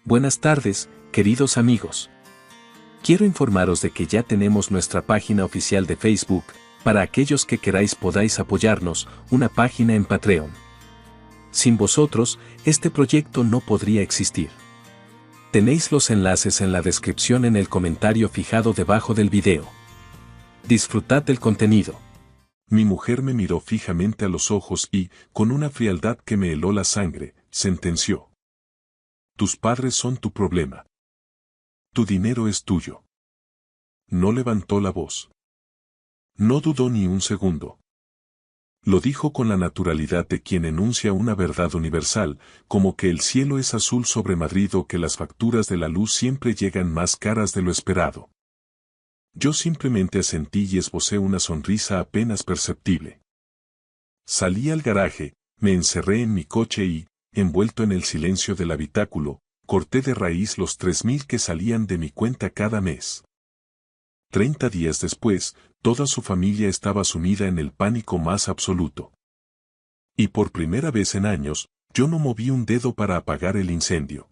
Buenas tardes, queridos amigos. Quiero informaros de que ya tenemos nuestra página oficial de Facebook. Para aquellos que queráis podáis apoyarnos, una página en Patreon. Sin vosotros, este proyecto no podría existir. Tenéis los enlaces en la descripción en el comentario fijado debajo del video. Disfrutad del contenido. Mi mujer me miró fijamente a los ojos y, con una frialdad que me heló la sangre, sentenció. Tus padres son tu problema. Tu dinero es tuyo. No levantó la voz. No dudó ni un segundo. Lo dijo con la naturalidad de quien enuncia una verdad universal, como que el cielo es azul sobre Madrid o que las facturas de la luz siempre llegan más caras de lo esperado. Yo simplemente asentí y esbocé una sonrisa apenas perceptible. Salí al garaje, me encerré en mi coche y, envuelto en el silencio del habitáculo, corté de raíz los 3.000 que salían de mi cuenta cada mes. 30 días después, toda su familia estaba sumida en el pánico más absoluto. Y por primera vez en años, yo no moví un dedo para apagar el incendio.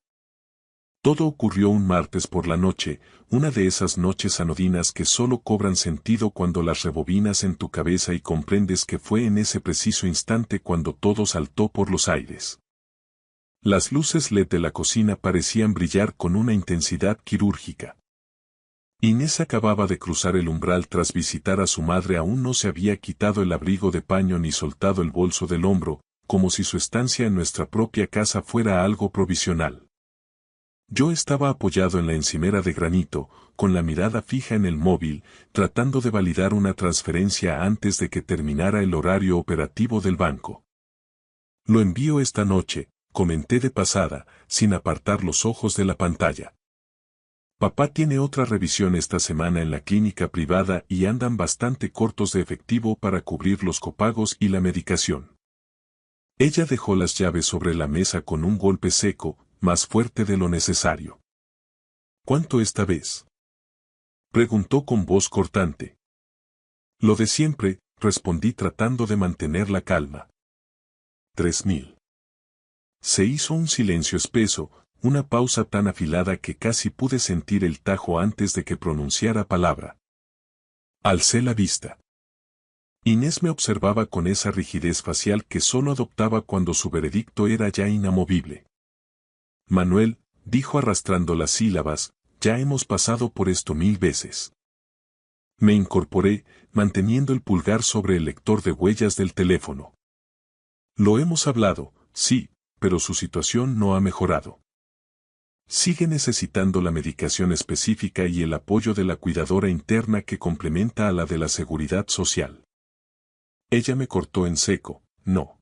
Todo ocurrió un martes por la noche, una de esas noches anodinas que solo cobran sentido cuando las rebobinas en tu cabeza y comprendes que fue en ese preciso instante cuando todo saltó por los aires. Las luces LED de la cocina parecían brillar con una intensidad quirúrgica. Inés acababa de cruzar el umbral tras visitar a su madre. Aún no se había quitado el abrigo de paño ni soltado el bolso del hombro, como si su estancia en nuestra propia casa fuera algo provisional. Yo estaba apoyado en la encimera de granito, con la mirada fija en el móvil, tratando de validar una transferencia antes de que terminara el horario operativo del banco. Lo envío esta noche, comenté de pasada, sin apartar los ojos de la pantalla. Papá tiene otra revisión esta semana en la clínica privada y andan bastante cortos de efectivo para cubrir los copagos y la medicación. Ella dejó las llaves sobre la mesa con un golpe seco, más fuerte de lo necesario. ¿Cuánto esta vez?, preguntó con voz cortante. Lo de siempre, respondí tratando de mantener la calma. 3.000. Se hizo un silencio espeso, una pausa tan afilada que casi pude sentir el tajo antes de que pronunciara palabra. Alcé la vista. Inés me observaba con esa rigidez facial que solo adoptaba cuando su veredicto era ya inamovible. Manuel, dijo arrastrando las sílabas, ya hemos pasado por esto 1000 veces. Me incorporé, manteniendo el pulgar sobre el lector de huellas del teléfono. Lo hemos hablado, sí, pero su situación no ha mejorado. Sigue necesitando la medicación específica y el apoyo de la cuidadora interna que complementa a la de la seguridad social. Ella me cortó en seco, no.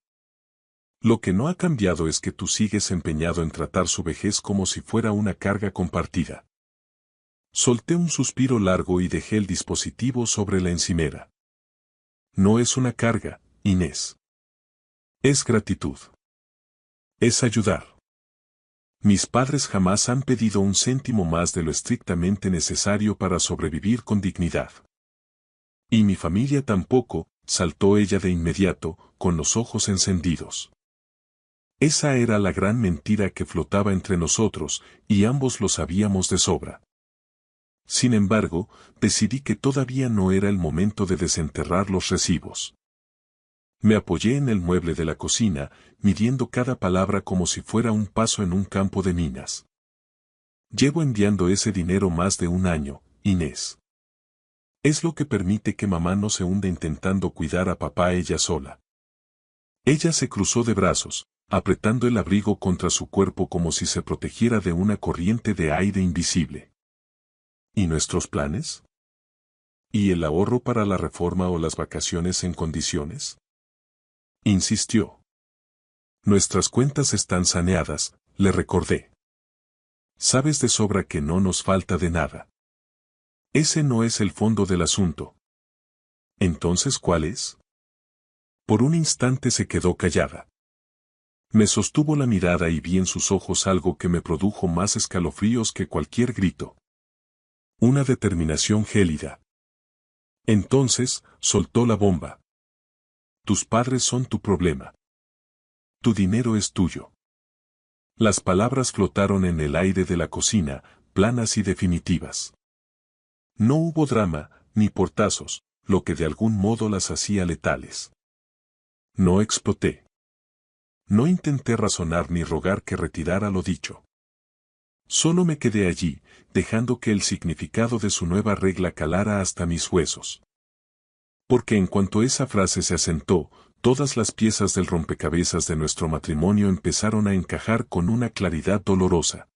Lo que no ha cambiado es que tú sigues empeñado en tratar su vejez como si fuera una carga compartida. Solté un suspiro largo y dejé el dispositivo sobre la encimera. No es una carga, Inés. Es gratitud. Es ayudar. Mis padres jamás han pedido un céntimo más de lo estrictamente necesario para sobrevivir con dignidad. Y mi familia tampoco, saltó ella de inmediato, con los ojos encendidos. Esa era la gran mentira que flotaba entre nosotros, y ambos lo sabíamos de sobra. Sin embargo, decidí que todavía no era el momento de desenterrar los recibos. Me apoyé en el mueble de la cocina, midiendo cada palabra como si fuera un paso en un campo de minas. Llevo enviando ese dinero más de un año, Inés. Es lo que permite que mamá no se hunda intentando cuidar a papá ella sola. Ella se cruzó de brazos, apretando el abrigo contra su cuerpo como si se protegiera de una corriente de aire invisible. ¿Y nuestros planes? ¿Y el ahorro para la reforma o las vacaciones en condiciones?, insistió. Nuestras cuentas están saneadas, le recordé. Sabes de sobra que no nos falta de nada. Ese no es el fondo del asunto. ¿Entonces cuál es? Por un instante se quedó callada. Me sostuvo la mirada y vi en sus ojos algo que me produjo más escalofríos que cualquier grito. Una determinación gélida. Entonces, soltó la bomba. Tus padres son tu problema. Tu dinero es tuyo. Las palabras flotaron en el aire de la cocina, planas y definitivas. No hubo drama, ni portazos, lo que de algún modo las hacía letales. No exploté. No intenté razonar ni rogar que retirara lo dicho. Solo me quedé allí, dejando que el significado de su nueva regla calara hasta mis huesos. Porque en cuanto esa frase se asentó, todas las piezas del rompecabezas de nuestro matrimonio empezaron a encajar con una claridad dolorosa.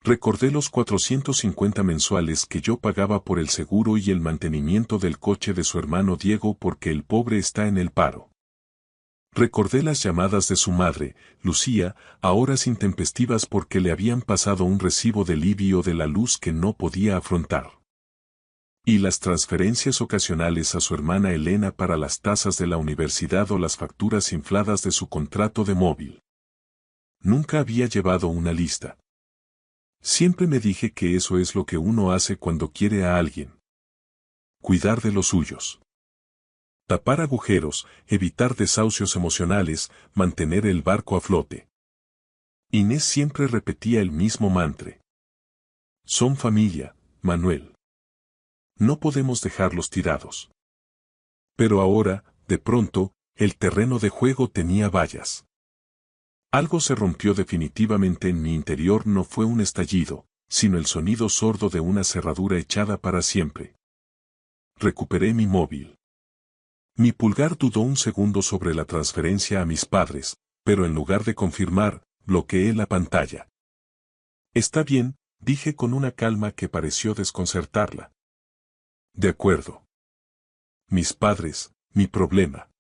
Recordé los 450 mensuales que yo pagaba por el seguro y el mantenimiento del coche de su hermano Diego porque el pobre está en el paro. Recordé las llamadas de su madre, Lucía, a horas intempestivas porque le habían pasado un recibo del IBI o de la luz que no podía afrontar. Y las transferencias ocasionales a su hermana Elena para las tasas de la universidad o las facturas infladas de su contrato de móvil. Nunca había llevado una lista. Siempre me dije que eso es lo que uno hace cuando quiere a alguien. Cuidar de los suyos. Tapar agujeros, evitar desahucios emocionales, mantener el barco a flote. Inés siempre repetía el mismo mantra. Son familia, Manuel. No podemos dejarlos tirados. Pero ahora, de pronto, el terreno de juego tenía vallas. Algo se rompió definitivamente en mi interior. No fue un estallido, sino el sonido sordo de una cerradura echada para siempre. Recuperé mi móvil. Mi pulgar dudó un segundo sobre la transferencia a mis padres, pero en lugar de confirmar, bloqueé la pantalla. Está bien, dije con una calma que pareció desconcertarla. De acuerdo. Mis padres, mi problema.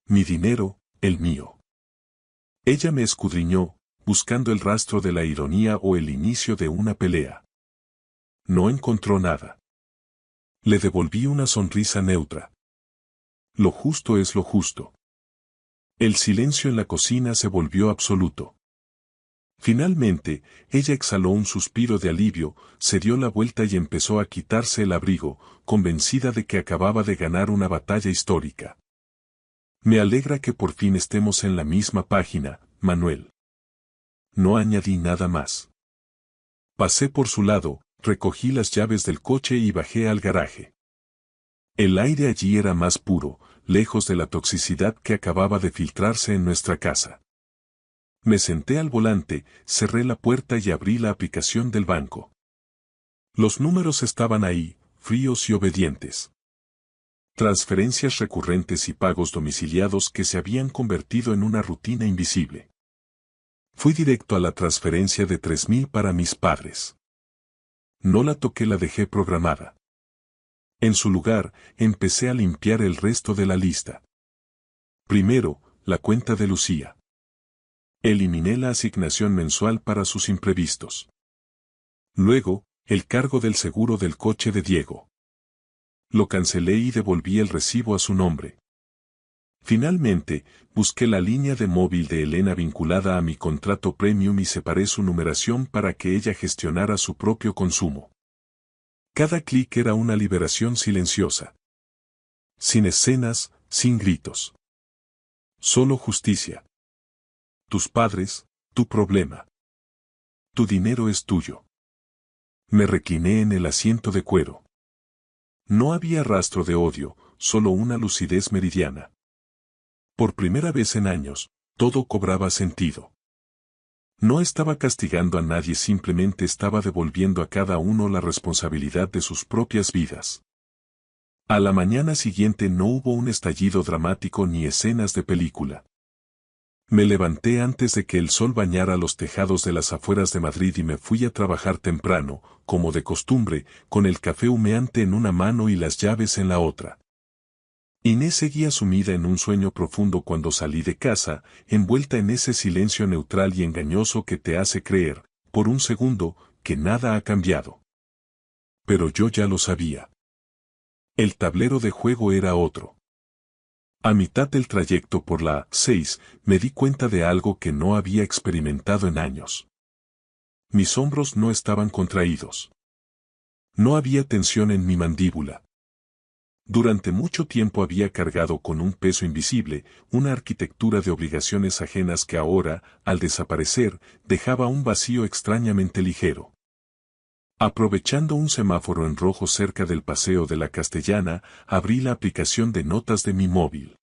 Mi dinero, el mío. Ella me escudriñó, buscando el rastro de la ironía o el inicio de una pelea. No encontró nada. Le devolví una sonrisa neutra. Lo justo es lo justo. El silencio en la cocina se volvió absoluto. Finalmente, ella exhaló un suspiro de alivio, se dio la vuelta y empezó a quitarse el abrigo, convencida de que acababa de ganar una batalla histórica. Me alegra que por fin estemos en la misma página, Manuel. No añadí nada más. Pasé por su lado, recogí las llaves del coche y bajé al garaje. El aire allí era más puro, lejos de la toxicidad que acababa de filtrarse en nuestra casa. Me senté al volante, cerré la puerta y abrí la aplicación del banco. Los números estaban ahí, fríos y obedientes. Transferencias recurrentes y pagos domiciliados que se habían convertido en una rutina invisible. Fui directo a la transferencia de 3,000 para mis padres. No la toqué, la dejé programada. En su lugar, empecé a limpiar el resto de la lista. Primero, la cuenta de Lucía. Eliminé la asignación mensual para sus imprevistos. Luego, el cargo del seguro del coche de Diego. Lo cancelé y devolví el recibo a su nombre. Finalmente, busqué la línea de móvil de Elena vinculada a mi contrato premium y separé su numeración para que ella gestionara su propio consumo. Cada clic era una liberación silenciosa. Sin escenas, sin gritos. Solo justicia. Tus padres, tu problema. Tu dinero es tuyo. Me recliné en el asiento de cuero. No había rastro de odio, solo una lucidez meridiana. Por primera vez en años, todo cobraba sentido. No estaba castigando a nadie, simplemente estaba devolviendo a cada uno la responsabilidad de sus propias vidas. A la mañana siguiente no hubo un estallido dramático ni escenas de película. Me levanté antes de que el sol bañara los tejados de las afueras de Madrid y me fui a trabajar temprano, como de costumbre, con el café humeante en una mano y las llaves en la otra. Inés seguía sumida en un sueño profundo cuando salí de casa, envuelta en ese silencio neutral y engañoso que te hace creer, por un segundo, que nada ha cambiado. Pero yo ya lo sabía. El tablero de juego era otro. A mitad del trayecto por la 6, me di cuenta de algo que no había experimentado en años. Mis hombros no estaban contraídos. No había tensión en mi mandíbula. Durante mucho tiempo había cargado con un peso invisible, una arquitectura de obligaciones ajenas que ahora, al desaparecer, dejaba un vacío extrañamente ligero. Aprovechando un semáforo en rojo cerca del Paseo de la Castellana, abrí la aplicación de notas de mi móvil.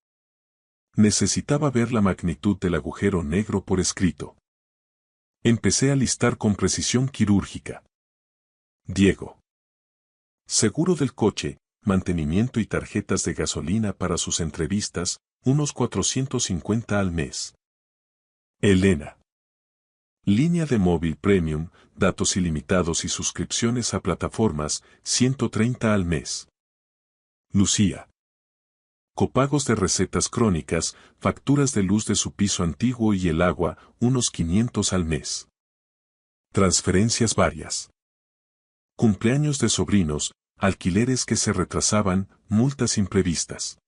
Necesitaba ver la magnitud del agujero negro por escrito. Empecé a listar con precisión quirúrgica. Diego. Seguro del coche, mantenimiento y tarjetas de gasolina para sus entrevistas, unos 450 al mes. Elena. Línea de móvil premium, datos ilimitados y suscripciones a plataformas, 130 al mes. Lucía. Copagos de recetas crónicas, facturas de luz de su piso antiguo y el agua, unos 500 al mes. Transferencias varias. Cumpleaños de sobrinos, alquileres que se retrasaban, multas imprevistas.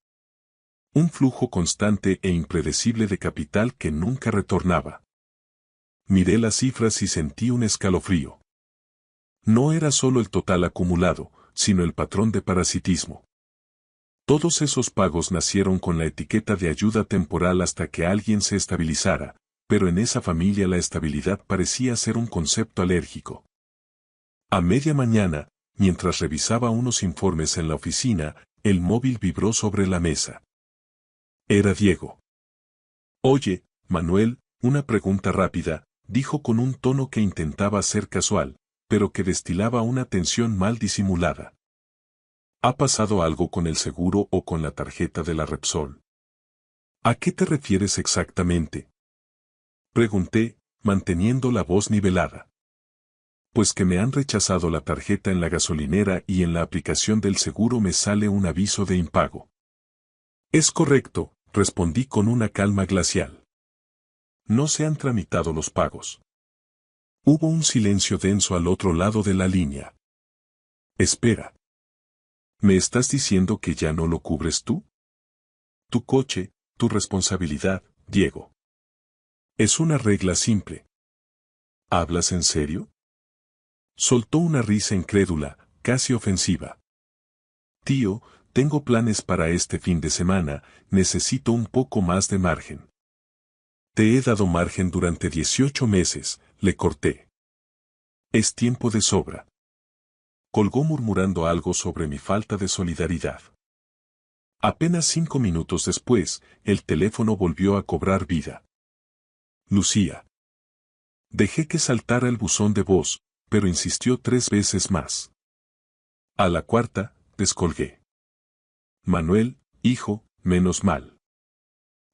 Un flujo constante e impredecible de capital que nunca retornaba. Miré las cifras y sentí un escalofrío. No era solo el total acumulado, sino el patrón de parasitismo. Todos esos pagos nacieron con la etiqueta de ayuda temporal hasta que alguien se estabilizara, pero en esa familia la estabilidad parecía ser un concepto alérgico. A media mañana, mientras revisaba unos informes en la oficina, el móvil vibró sobre la mesa. Era Diego. Oye, Manuel, una pregunta rápida, dijo con un tono que intentaba ser casual, pero que destilaba una tensión mal disimulada. ¿Ha pasado algo con el seguro o con la tarjeta de la Repsol? ¿A qué te refieres exactamente? Pregunté, manteniendo la voz nivelada. Pues que me han rechazado la tarjeta en la gasolinera y en la aplicación del seguro me sale un aviso de impago. Es correcto, respondí con una calma glacial. No se han tramitado los pagos. Hubo un silencio denso al otro lado de la línea. Espera. ¿Me estás diciendo que ya no lo cubres tú? Tu coche, tu responsabilidad, Diego. Es una regla simple. ¿Hablas en serio? Soltó una risa incrédula, casi ofensiva. Tío, tengo planes para este fin de semana, necesito un poco más de margen. Te he dado margen durante 18 meses, le corté. Es tiempo de sobra. Colgó murmurando algo sobre mi falta de solidaridad. Apenas 5 minutos después, el teléfono volvió a cobrar vida. Lucía. Dejé que saltara el buzón de voz, pero insistió 3 veces más. A la cuarta, descolgué. Manuel, hijo, menos mal.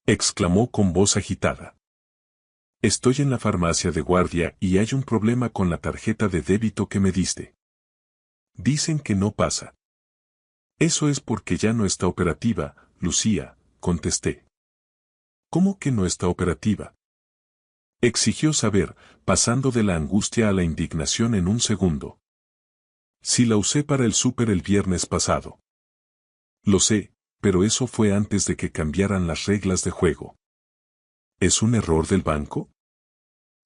Exclamó con voz agitada. Estoy en la farmacia de guardia y hay un problema con la tarjeta de débito que me diste. Dicen que no pasa. Eso es porque ya no está operativa, Lucía, contesté. ¿Cómo que no está operativa? Exigió saber, pasando de la angustia a la indignación en un segundo. Si la usé para el súper el viernes pasado. Lo sé, pero eso fue antes de que cambiaran las reglas de juego. ¿Es un error del banco?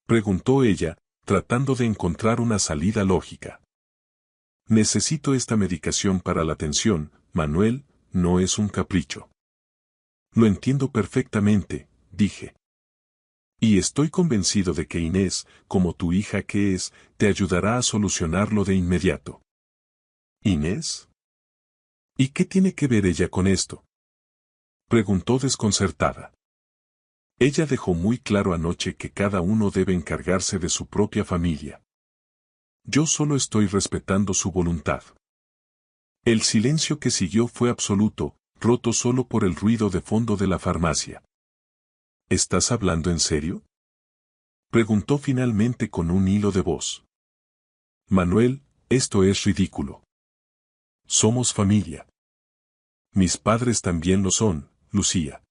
Preguntó ella, tratando de encontrar una salida lógica. Necesito esta medicación para la tensión, Manuel, no es un capricho. Lo entiendo perfectamente, dije. Y estoy convencido de que Inés, como tu hija que es, te ayudará a solucionarlo de inmediato. ¿Inés? ¿Y qué tiene que ver ella con esto? Preguntó desconcertada. Ella dejó muy claro anoche que cada uno debe encargarse de su propia familia. Yo solo estoy respetando su voluntad. El silencio que siguió fue absoluto, roto solo por el ruido de fondo de la farmacia. ¿Estás hablando en serio? Preguntó finalmente con un hilo de voz. Manuel, esto es ridículo. Somos familia. Mis padres también lo son, Lucía.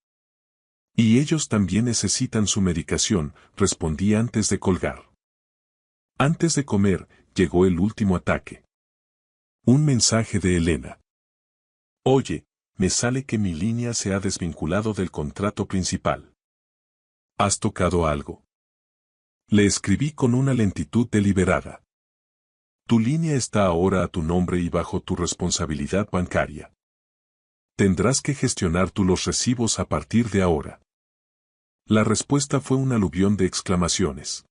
Y ellos también necesitan su medicación, respondí antes de colgar. Antes de comer, llegó el último ataque. Un mensaje de Elena. Oye, me sale que mi línea se ha desvinculado del contrato principal. ¿Has tocado algo? Le escribí con una lentitud deliberada. Tu línea está ahora a tu nombre y bajo tu responsabilidad bancaria. Tendrás que gestionar tú los recibos a partir de ahora. La respuesta fue un aluvión de exclamaciones.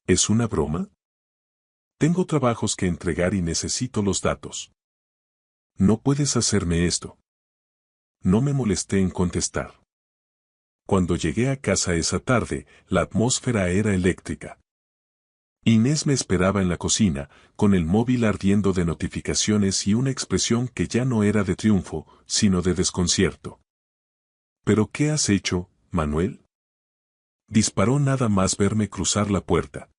¿Es una broma? Tengo trabajos que entregar y necesito los datos. No puedes hacerme esto. No me molesté en contestar. Cuando llegué a casa esa tarde, la atmósfera era eléctrica. Inés me esperaba en la cocina, con el móvil ardiendo de notificaciones y una expresión que ya no era de triunfo, sino de desconcierto. ¿Pero qué has hecho, Manuel? Disparó nada más verme cruzar la puerta.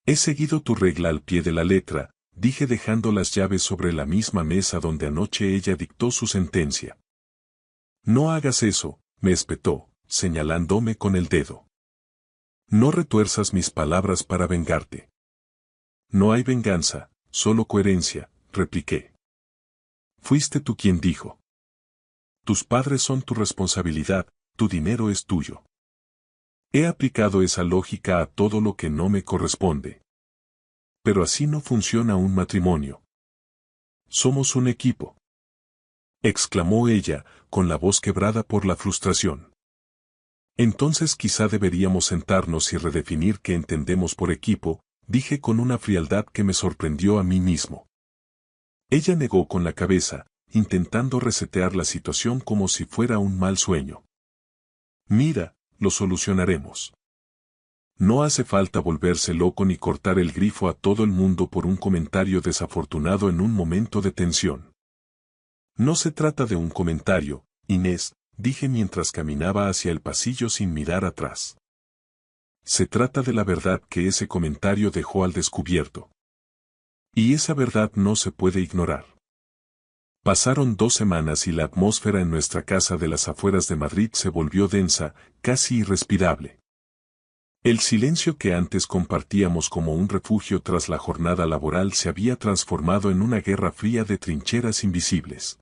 He seguido tu regla al pie de la letra, dije dejando las llaves sobre la misma mesa donde anoche ella dictó su sentencia. No hagas eso, me espetó, señalándome con el dedo. No retuerzas mis palabras para vengarte. No hay venganza, solo coherencia, repliqué. Fuiste tú quien dijo. Tus padres son tu responsabilidad, tu dinero es tuyo. He aplicado esa lógica a todo lo que no me corresponde. Pero así no funciona un matrimonio. Somos un equipo. Exclamó ella, con la voz quebrada por la frustración. Entonces quizá deberíamos sentarnos y redefinir qué entendemos por equipo, dije con una frialdad que me sorprendió a mí mismo. Ella negó con la cabeza, intentando resetear la situación como si fuera un mal sueño. Mira, lo solucionaremos. No hace falta volverse loco ni cortar el grifo a todo el mundo por un comentario desafortunado en un momento de tensión. No se trata de un comentario, Inés, dije mientras caminaba hacia el pasillo sin mirar atrás. Se trata de la verdad que ese comentario dejó al descubierto. Y esa verdad no se puede ignorar. Pasaron 2 semanas y la atmósfera en nuestra casa de las afueras de Madrid se volvió densa, casi irrespirable. El silencio que antes compartíamos como un refugio tras la jornada laboral se había transformado en una guerra fría de trincheras invisibles.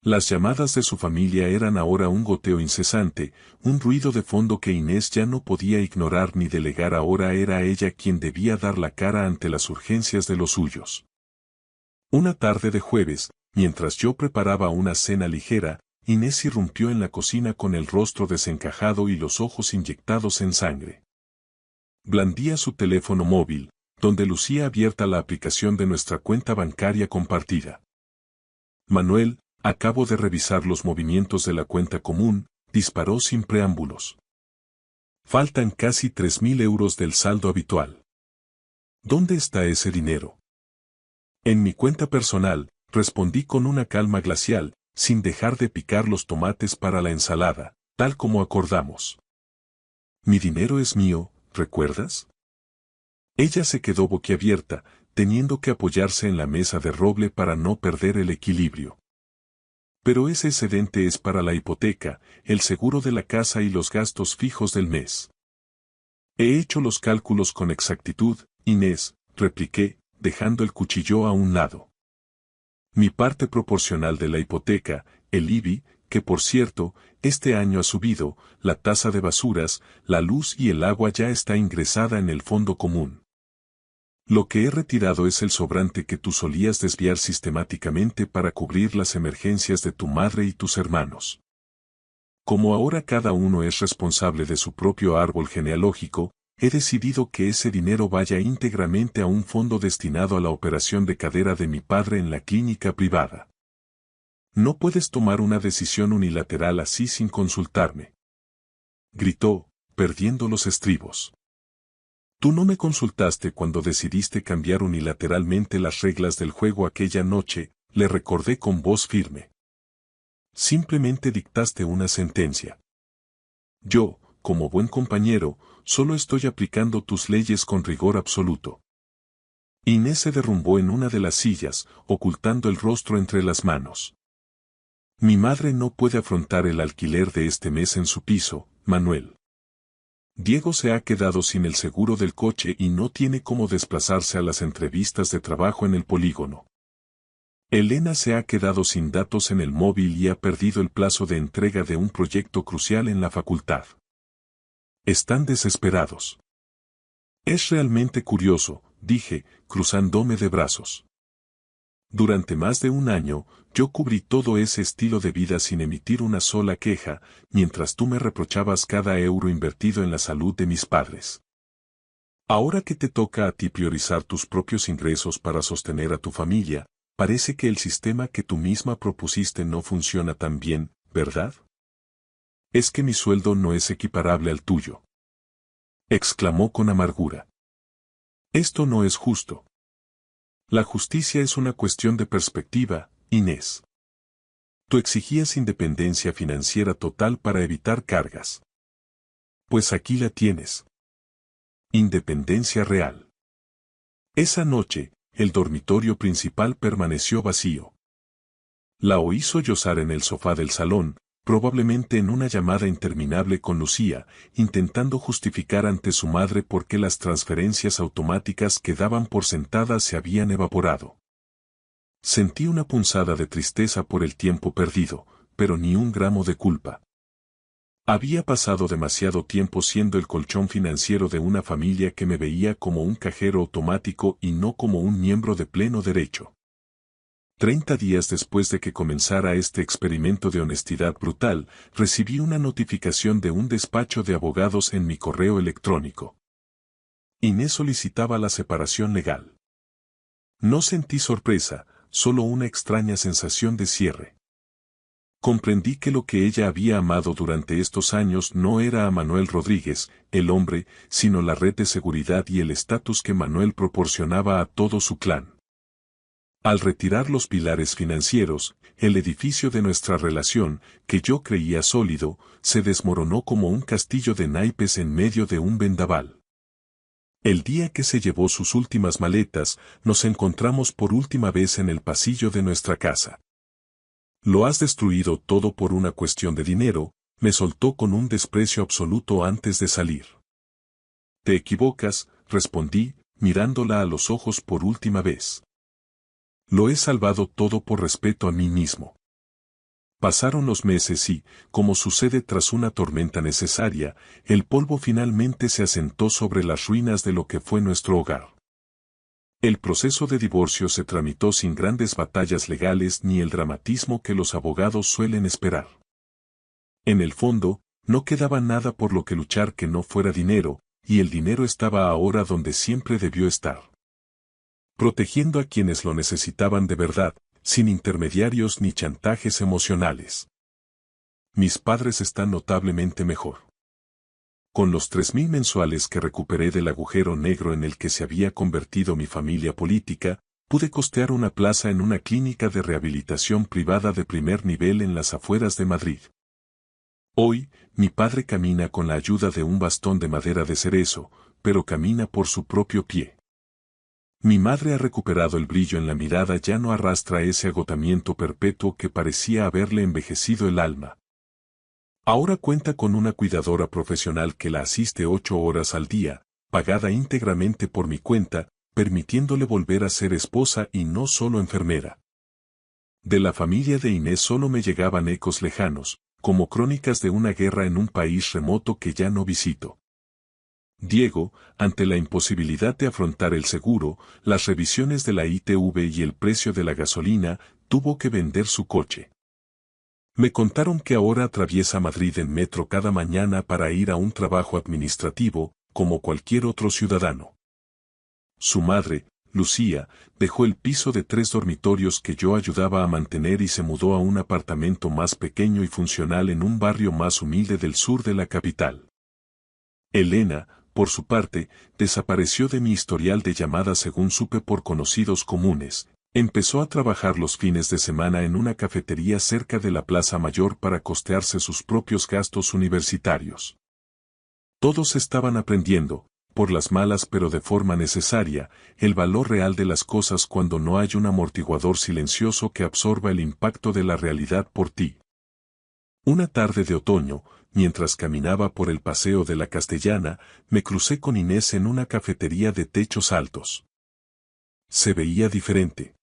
Las llamadas de su familia eran ahora un goteo incesante, un ruido de fondo que Inés ya no podía ignorar ni delegar. Ahora era ella quien debía dar la cara ante las urgencias de los suyos. Una tarde de jueves, mientras yo preparaba una cena ligera, Inés irrumpió en la cocina con el rostro desencajado y los ojos inyectados en sangre. Blandía su teléfono móvil, donde lucía abierta la aplicación de nuestra cuenta bancaria compartida. Manuel, acabo de revisar los movimientos de la cuenta común, disparó sin preámbulos. Faltan casi 3.000 euros del saldo habitual. ¿Dónde está ese dinero? En mi cuenta personal, respondí con una calma glacial, sin dejar de picar los tomates para la ensalada, tal como acordamos. Mi dinero es mío, ¿recuerdas? Ella se quedó boquiabierta, teniendo que apoyarse en la mesa de roble para no perder el equilibrio. Pero ese excedente es para la hipoteca, el seguro de la casa y los gastos fijos del mes. He hecho los cálculos con exactitud, Inés, repliqué, dejando el cuchillo a un lado. Mi parte proporcional de la hipoteca, el IBI, que por cierto, este año ha subido, la tasa de basuras, la luz y el agua ya está ingresada en el fondo común. Lo que he retirado es el sobrante que tú solías desviar sistemáticamente para cubrir las emergencias de tu madre y tus hermanos. Como ahora cada uno es responsable de su propio árbol genealógico, he decidido que ese dinero vaya íntegramente a un fondo destinado a la operación de cadera de mi padre en la clínica privada. No puedes tomar una decisión unilateral así sin consultarme. Gritó, perdiendo los estribos. Tú no me consultaste cuando decidiste cambiar unilateralmente las reglas del juego aquella noche, le recordé con voz firme. Simplemente dictaste una sentencia. Yo, como buen compañero, solo estoy aplicando tus leyes con rigor absoluto. Inés se derrumbó en una de las sillas, ocultando el rostro entre las manos. Mi madre no puede afrontar el alquiler de este mes en su piso, Manuel. Diego se ha quedado sin el seguro del coche y no tiene cómo desplazarse a las entrevistas de trabajo en el polígono. Elena se ha quedado sin datos en el móvil y ha perdido el plazo de entrega de un proyecto crucial en la facultad. Están desesperados. Es realmente curioso, dije, cruzándome de brazos. Durante más de un año, yo cubrí todo ese estilo de vida sin emitir una sola queja, mientras tú me reprochabas cada euro invertido en la salud de mis padres. Ahora que te toca a ti priorizar tus propios ingresos para sostener a tu familia, parece que el sistema que tú misma propusiste no funciona tan bien, ¿verdad? Es que mi sueldo no es equiparable al tuyo. Exclamó con amargura. Esto no es justo. La justicia es una cuestión de perspectiva, Inés. Tú exigías independencia financiera total para evitar cargas. Pues aquí la tienes. Independencia real. Esa noche, el dormitorio principal permaneció vacío. La oí sollozar en el sofá del salón, probablemente en una llamada interminable con Lucía, intentando justificar ante su madre por qué las transferencias automáticas que daban por sentadas se habían evaporado. Sentí una punzada de tristeza por el tiempo perdido, pero ni un gramo de culpa. Había pasado demasiado tiempo siendo el colchón financiero de una familia que me veía como un cajero automático y no como un miembro de pleno derecho. 30 días después de que comenzara este experimento de honestidad brutal, recibí una notificación de un despacho de abogados en mi correo electrónico. Inés solicitaba la separación legal. No sentí sorpresa, solo una extraña sensación de cierre. Comprendí que lo que ella había amado durante estos años no era a Manuel Rodríguez, el hombre, sino la red de seguridad y el estatus que Manuel proporcionaba a todo su clan. Al retirar los pilares financieros, el edificio de nuestra relación, que yo creía sólido, se desmoronó como un castillo de naipes en medio de un vendaval. El día que se llevó sus últimas maletas, nos encontramos por última vez en el pasillo de nuestra casa. Lo has destruido todo por una cuestión de dinero, me soltó con un desprecio absoluto antes de salir. Te equivocas, respondí, mirándola a los ojos por última vez. Lo he salvado todo por respeto a mí mismo. Pasaron los meses y, como sucede tras una tormenta necesaria, el polvo finalmente se asentó sobre las ruinas de lo que fue nuestro hogar. El proceso de divorcio se tramitó sin grandes batallas legales ni el dramatismo que los abogados suelen esperar. En el fondo, no quedaba nada por lo que luchar que no fuera dinero, y el dinero estaba ahora donde siempre debió estar. Protegiendo a quienes lo necesitaban de verdad, sin intermediarios ni chantajes emocionales. Mis padres están notablemente mejor. Con los 3.000 mensuales que recuperé del agujero negro en el que se había convertido mi familia política, pude costear una plaza en una clínica de rehabilitación privada de primer nivel en las afueras de Madrid. Hoy, mi padre camina con la ayuda de un bastón de madera de cerezo, pero camina por su propio pie. Mi madre ha recuperado el brillo en la mirada, ya no arrastra ese agotamiento perpetuo que parecía haberle envejecido el alma. Ahora cuenta con una cuidadora profesional que la asiste 8 horas al día, pagada íntegramente por mi cuenta, permitiéndole volver a ser esposa y no solo enfermera. De la familia de Inés solo me llegaban ecos lejanos, como crónicas de una guerra en un país remoto que ya no visito. Diego, ante la imposibilidad de afrontar el seguro, las revisiones de la ITV y el precio de la gasolina, tuvo que vender su coche. Me contaron que ahora atraviesa Madrid en metro cada mañana para ir a un trabajo administrativo, como cualquier otro ciudadano. Su madre, Lucía, dejó el piso de 3 dormitorios que yo ayudaba a mantener y se mudó a un apartamento más pequeño y funcional en un barrio más humilde del sur de la capital. Elena, por su parte, desapareció de mi historial de llamadas según supe por conocidos comunes. Empezó a trabajar los fines de semana en una cafetería cerca de la Plaza Mayor para costearse sus propios gastos universitarios. Todos estaban aprendiendo, por las malas pero de forma necesaria, el valor real de las cosas cuando no hay un amortiguador silencioso que absorba el impacto de la realidad por ti. Una tarde de otoño, mientras caminaba por el paseo de la Castellana, me crucé con Inés en una cafetería de techos altos. Se veía diferente.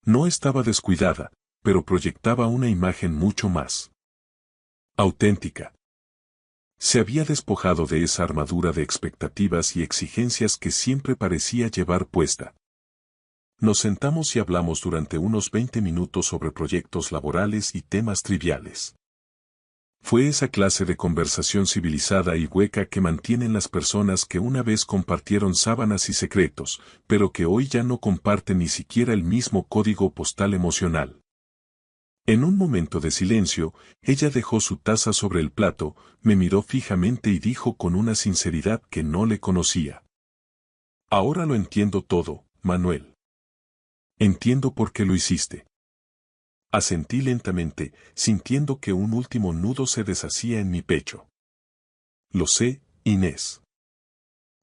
No estaba descuidada, pero proyectaba una imagen mucho más auténtica. Se había despojado de esa armadura de expectativas y exigencias que siempre parecía llevar puesta. Nos sentamos y hablamos durante unos 20 minutos sobre proyectos laborales y temas triviales. Fue esa clase de conversación civilizada y hueca que mantienen las personas que una vez compartieron sábanas y secretos, pero que hoy ya no comparten ni siquiera el mismo código postal emocional. En un momento de silencio, ella dejó su taza sobre el plato, me miró fijamente y dijo con una sinceridad que no le conocía: Ahora lo entiendo todo, Manuel. Entiendo por qué lo hiciste. Asentí lentamente, sintiendo que un último nudo se deshacía en mi pecho. Lo sé, Inés.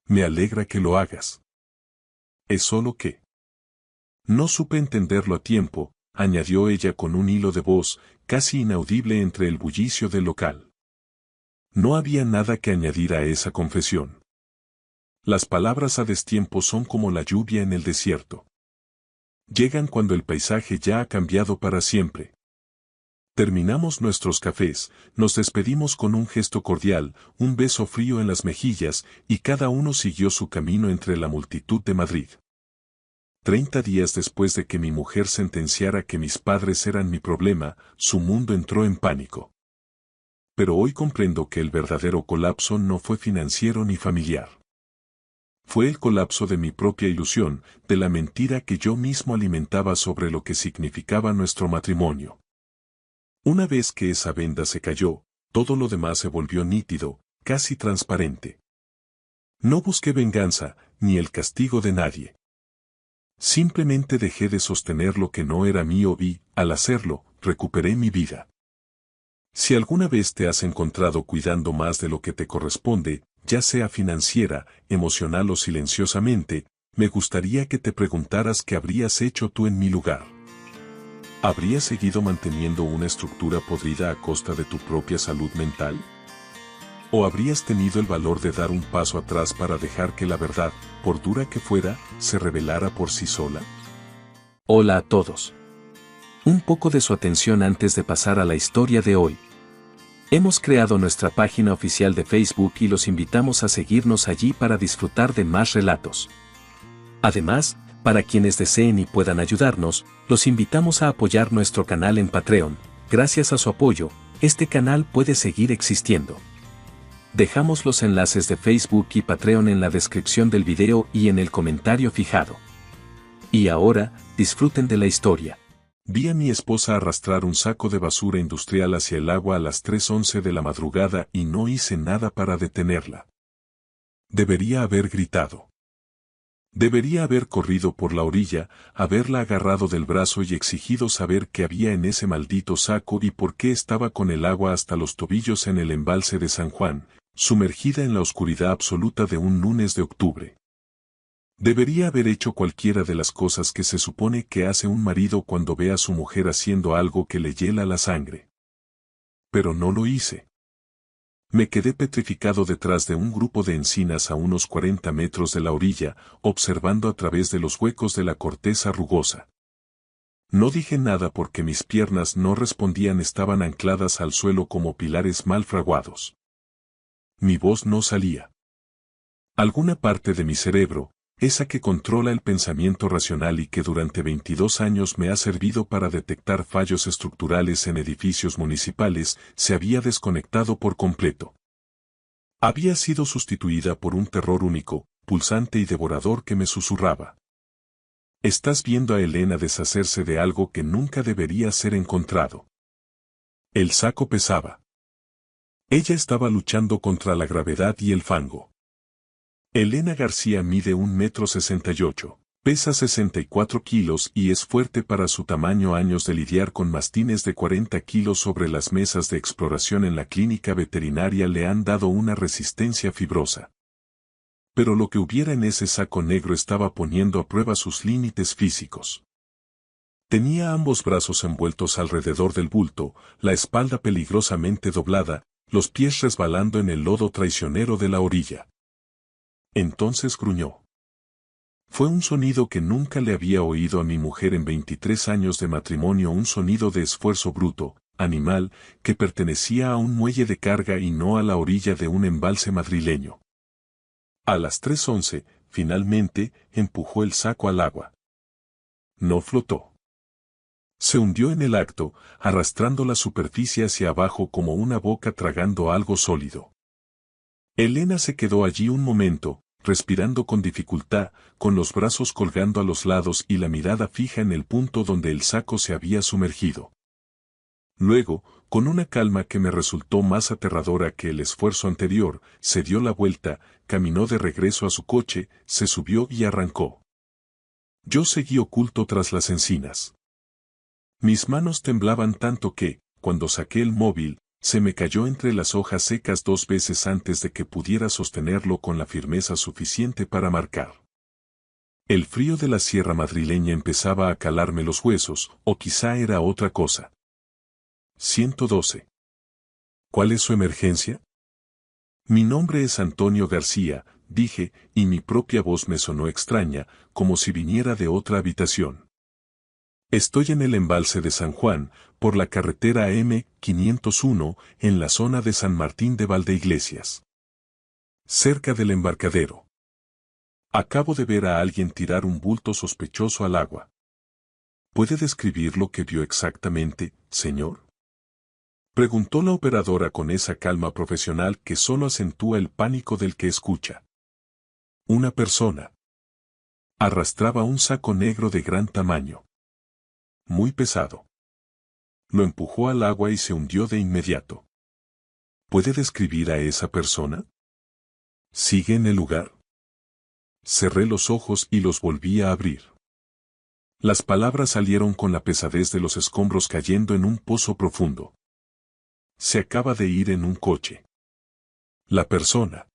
Me alegra que lo hagas. Es solo que... No supe entenderlo a tiempo, añadió ella con un hilo de voz, casi inaudible entre el bullicio del local. No había nada que añadir a esa confesión. Las palabras a destiempo son como la lluvia en el desierto. Llegan cuando el paisaje ya ha cambiado para siempre. Terminamos nuestros cafés, nos despedimos con un gesto cordial, un beso frío en las mejillas, y cada uno siguió su camino entre la multitud de Madrid. 30 días después de que mi mujer sentenciara que mis padres eran mi problema, su mundo entró en pánico. Pero hoy comprendo que el verdadero colapso no fue financiero ni familiar. Fue el colapso de mi propia ilusión, de la mentira que yo mismo alimentaba sobre lo que significaba nuestro matrimonio. Una vez que esa venda se cayó, todo lo demás se volvió nítido, casi transparente. No busqué venganza, ni el castigo de nadie. Simplemente dejé de sostener lo que no era mío y, al hacerlo, recuperé mi vida. Si alguna vez te has encontrado cuidando más de lo que te corresponde, ya sea financiera, emocional o silenciosamente, me gustaría que te preguntaras qué habrías hecho tú en mi lugar. ¿Habrías seguido manteniendo una estructura podrida a costa de tu propia salud mental? ¿O habrías tenido el valor de dar un paso atrás para dejar que la verdad, por dura que fuera, se revelara por sí sola? Hola a todos. Un poco de su atención antes de pasar a la historia de hoy. Hemos creado nuestra página oficial de Facebook y los invitamos a seguirnos allí para disfrutar de más relatos. Además, para quienes deseen y puedan ayudarnos, los invitamos a apoyar nuestro canal en Patreon. Gracias a su apoyo, este canal puede seguir existiendo. Dejamos los enlaces de Facebook y Patreon en la descripción del video y en el comentario fijado. Y ahora, disfruten de la historia. Vi a mi esposa arrastrar un saco de basura industrial hacia el agua a las 3:11 de la madrugada y no hice nada para detenerla. Debería haber gritado. Debería haber corrido por la orilla, haberla agarrado del brazo y exigido saber qué había en ese maldito saco y por qué estaba con el agua hasta los tobillos en el embalse de San Juan, sumergida en la oscuridad absoluta de un lunes de octubre. Debería haber hecho cualquiera de las cosas que se supone que hace un marido cuando ve a su mujer haciendo algo que le hiela la sangre. Pero no lo hice. Me quedé petrificado detrás de un grupo de encinas a unos 40 metros de la orilla, observando a través de los huecos de la corteza rugosa. No dije nada porque mis piernas no respondían, estaban ancladas al suelo como pilares mal fraguados. Mi voz no salía. Alguna parte de mi cerebro, esa que controla el pensamiento racional y que durante 22 años me ha servido para detectar fallos estructurales en edificios municipales, se había desconectado por completo. Había sido sustituida por un terror único, pulsante y devorador que me susurraba: estás viendo a Elena deshacerse de algo que nunca debería ser encontrado. El saco pesaba. Ella estaba luchando contra la gravedad y el fango. Elena García mide 1,68 m, pesa 64 kilos y es fuerte para su tamaño. Años de lidiar con mastines de 40 kilos sobre las mesas de exploración en la clínica veterinaria le han dado una resistencia fibrosa. Pero lo que hubiera en ese saco negro estaba poniendo a prueba sus límites físicos. Tenía ambos brazos envueltos alrededor del bulto, la espalda peligrosamente doblada, los pies resbalando en el lodo traicionero de la orilla. Entonces gruñó. Fue un sonido que nunca le había oído a mi mujer en 23 años de matrimonio, un sonido de esfuerzo bruto, animal, que pertenecía a un muelle de carga y no a la orilla de un embalse madrileño. A las 3:11, finalmente, empujó el saco al agua. no flotó. Se hundió en el acto, arrastrando la superficie hacia abajo como una boca tragando algo sólido. Elena se quedó allí un momento, respirando con dificultad, con los brazos colgando a los lados y la mirada fija en el punto donde el saco se había sumergido. Luego, con una calma que me resultó más aterradora que el esfuerzo anterior, se dio la vuelta, caminó de regreso a su coche, se subió y arrancó. Yo seguí oculto tras las encinas. Mis manos temblaban tanto que, cuando saqué el móvil, se me cayó entre las hojas secas 2 veces antes de que pudiera sostenerlo con la firmeza suficiente para marcar. El frío de la sierra madrileña empezaba a calarme los huesos, o quizá era otra cosa. 112. ¿Cuál es su emergencia? Mi nombre es Antonio García, dije, y mi propia voz me sonó extraña, como si viniera de otra habitación. Estoy en el embalse de San Juan, por la carretera M501, en la zona de San Martín de Valdeiglesias. Cerca del embarcadero. Acabo de ver a alguien tirar un bulto sospechoso al agua. ¿Puede describir lo que vio exactamente, señor? Preguntó la operadora con esa calma profesional que solo acentúa el pánico del que escucha. Una persona. Arrastraba un saco negro de gran tamaño. Muy pesado. Lo empujó al agua y se hundió de inmediato. ¿Puede describir a esa persona? ¿Sigue en el lugar? Cerré los ojos y los volví a abrir. Las palabras salieron con la pesadez de los escombros cayendo en un pozo profundo. Se acaba de ir en un coche. La persona.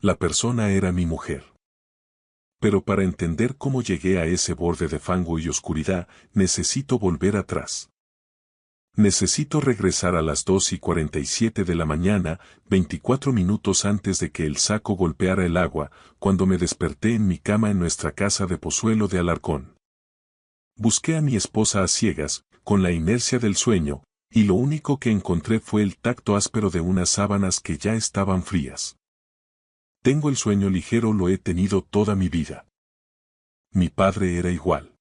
La persona era mi mujer. Pero para entender cómo llegué a ese borde de fango y oscuridad, necesito volver atrás. Necesito regresar a las 2:47 de la mañana, 24 minutos antes de que el saco golpeara el agua, cuando me desperté en mi cama en nuestra casa de Pozuelo de Alarcón. Busqué a mi esposa a ciegas, con la inercia del sueño, y lo único que encontré fue el tacto áspero de unas sábanas que ya estaban frías. Tengo el sueño ligero, lo he tenido toda mi vida. Mi padre era igual.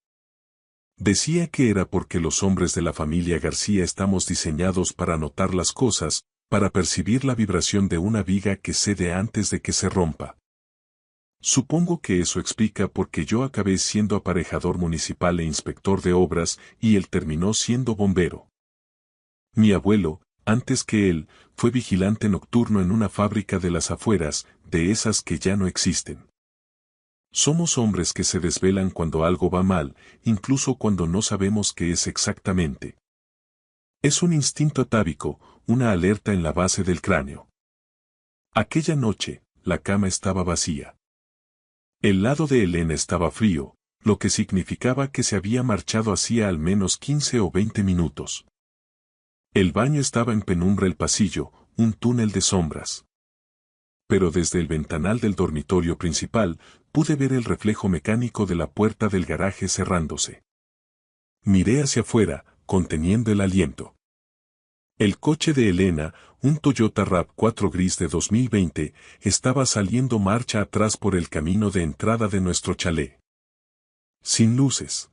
Decía que era porque los hombres de la familia García estamos diseñados para notar las cosas, para percibir la vibración de una viga que cede antes de que se rompa. Supongo que eso explica por qué yo acabé siendo aparejador municipal e inspector de obras y él terminó siendo bombero. Mi abuelo, antes que él, fue vigilante nocturno en una fábrica de las afueras, de esas que ya no existen. Somos hombres que se desvelan cuando algo va mal, incluso cuando no sabemos qué es exactamente. Es un instinto atávico, una alerta en la base del cráneo. Aquella noche, la cama estaba vacía. El lado de Elena estaba frío, lo que significaba que se había marchado hacía al menos 15 o 20 minutos. El baño estaba en penumbra, el pasillo, un túnel de sombras. Pero desde el ventanal del dormitorio principal, pude ver el reflejo mecánico de la puerta del garaje cerrándose. Miré hacia afuera, conteniendo el aliento. El coche de Elena, un Toyota RAV4 gris de 2020, estaba saliendo marcha atrás por el camino de entrada de nuestro chalet. Sin luces.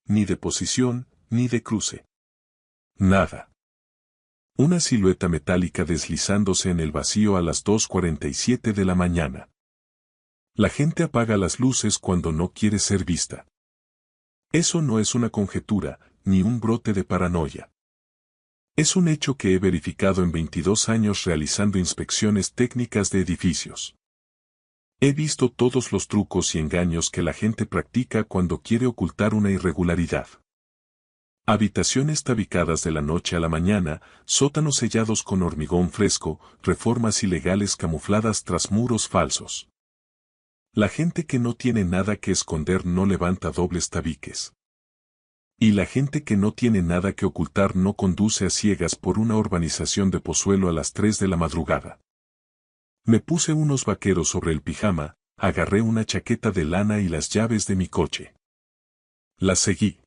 Ni de posición, ni de cruce. Nada. Una silueta metálica deslizándose en el vacío a las 2:47 de la mañana. La gente apaga las luces cuando no quiere ser vista. Eso no es una conjetura, ni un brote de paranoia. Es un hecho que he verificado en 22 años realizando inspecciones técnicas de edificios. He visto todos los trucos y engaños que la gente practica cuando quiere ocultar una irregularidad. Habitaciones tabicadas de la noche a la mañana, sótanos sellados con hormigón fresco, reformas ilegales camufladas tras muros falsos. La gente que no tiene nada que esconder no levanta dobles tabiques. Y la gente que no tiene nada que ocultar no conduce a ciegas por una urbanización de Pozuelo a las 3 de la madrugada. Me puse unos vaqueros sobre el pijama, agarré una chaqueta de lana y las llaves de mi coche. Las seguí.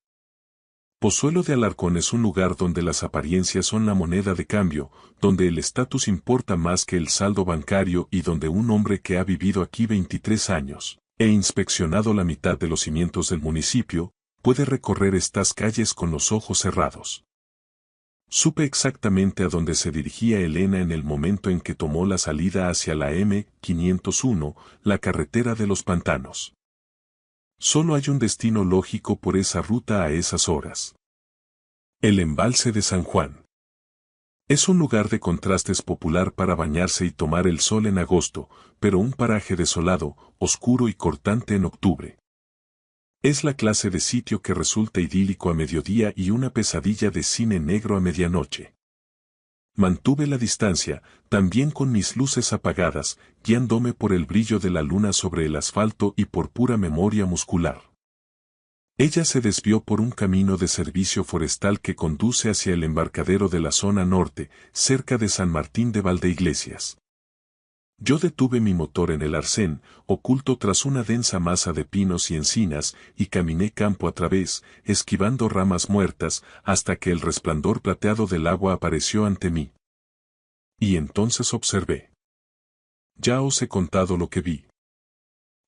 Pozuelo de Alarcón es un lugar donde las apariencias son la moneda de cambio, donde el estatus importa más que el saldo bancario y donde un hombre que ha vivido aquí 23 años, He inspeccionado la mitad de los cimientos del municipio, puede recorrer estas calles con los ojos cerrados. Supe exactamente a dónde se dirigía Elena en el momento en que tomó la salida hacia la M501, la carretera de los pantanos. Solo hay un destino lógico por esa ruta a esas horas. El embalse de San Juan. Es un lugar de contrastes popular para bañarse y tomar el sol en agosto, pero un paraje desolado, oscuro y cortante en octubre. Es la clase de sitio que resulta idílico a mediodía y una pesadilla de cine negro a medianoche. Mantuve la distancia, también con mis luces apagadas, guiándome por el brillo de la luna sobre el asfalto y por pura memoria muscular. Ella se desvió por un camino de servicio forestal que conduce hacia el embarcadero de la zona norte, cerca de San Martín de Valdeiglesias. Yo detuve mi motor en el arcén, oculto tras una densa masa de pinos y encinas, y caminé campo a través, esquivando ramas muertas, hasta que el resplandor plateado del agua apareció ante mí. Y entonces observé. Ya os he contado lo que vi.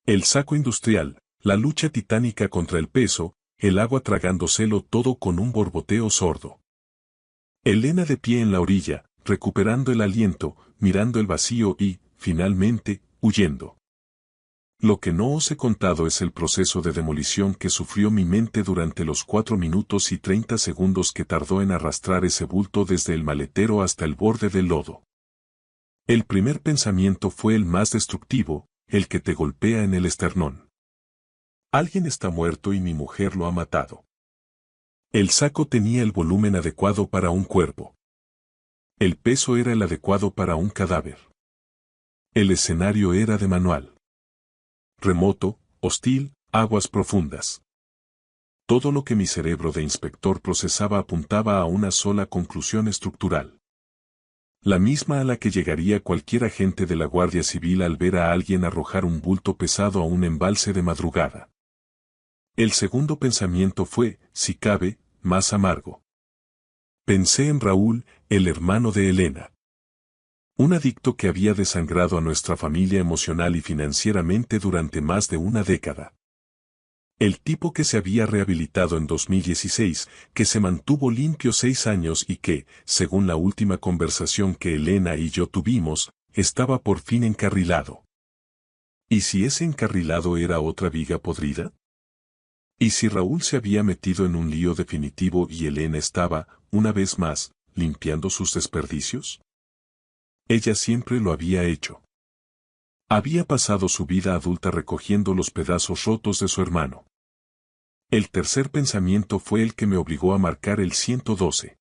El saco industrial, la lucha titánica contra el peso, el agua tragándoselo todo con un borboteo sordo. Elena de pie en la orilla, recuperando el aliento, mirando el vacío y, finalmente, huyendo. Lo que no os he contado es el proceso de demolición que sufrió mi mente durante los 4 minutos y 30 segundos que tardó en arrastrar ese bulto desde el maletero hasta el borde del lodo. El primer pensamiento fue el más destructivo, el que te golpea en el esternón. Alguien está muerto y mi mujer lo ha matado. El saco tenía el volumen adecuado para un cuerpo. El peso era el adecuado para un cadáver. El escenario era de manual. Remoto, hostil, aguas profundas. Todo lo que mi cerebro de inspector procesaba apuntaba a una sola conclusión estructural. La misma a la que llegaría cualquier agente de la Guardia Civil al ver a alguien arrojar un bulto pesado a un embalse de madrugada. El segundo pensamiento fue, si cabe, más amargo. Pensé en Raúl, el hermano de Elena. Un adicto que había desangrado a nuestra familia emocional y financieramente durante más de una década. El tipo que se había rehabilitado en 2016, que se mantuvo limpio 6 años y que, según la última conversación que Elena y yo tuvimos, estaba por fin encarrilado. ¿Y si ese encarrilado era otra viga podrida? ¿Y si Raúl se había metido en un lío definitivo y Elena estaba, una vez más, limpiando sus desperdicios? Ella siempre lo había hecho. Había pasado su vida adulta recogiendo los pedazos rotos de su hermano. El tercer pensamiento fue el que me obligó a marcar el 112.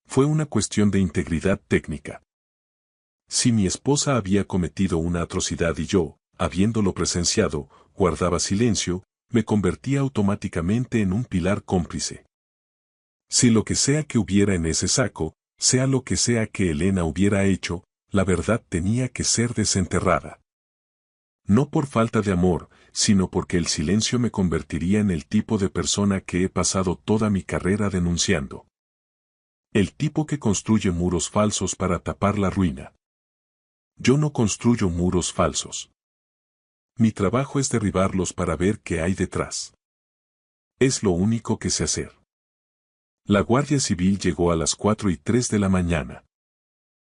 Fue una cuestión de integridad técnica. Si mi esposa había cometido una atrocidad y yo, habiéndolo presenciado, guardaba silencio, me convertía automáticamente en un pilar cómplice. Si lo que sea que hubiera en ese saco, sea lo que sea que Elena hubiera hecho, la verdad tenía que ser desenterrada. No por falta de amor, sino porque el silencio me convertiría en el tipo de persona que he pasado toda mi carrera denunciando. El tipo que construye muros falsos para tapar la ruina. Yo no construyo muros falsos. Mi trabajo es derribarlos para ver qué hay detrás. Es lo único que sé hacer. La Guardia Civil llegó a las 4:03 de la mañana.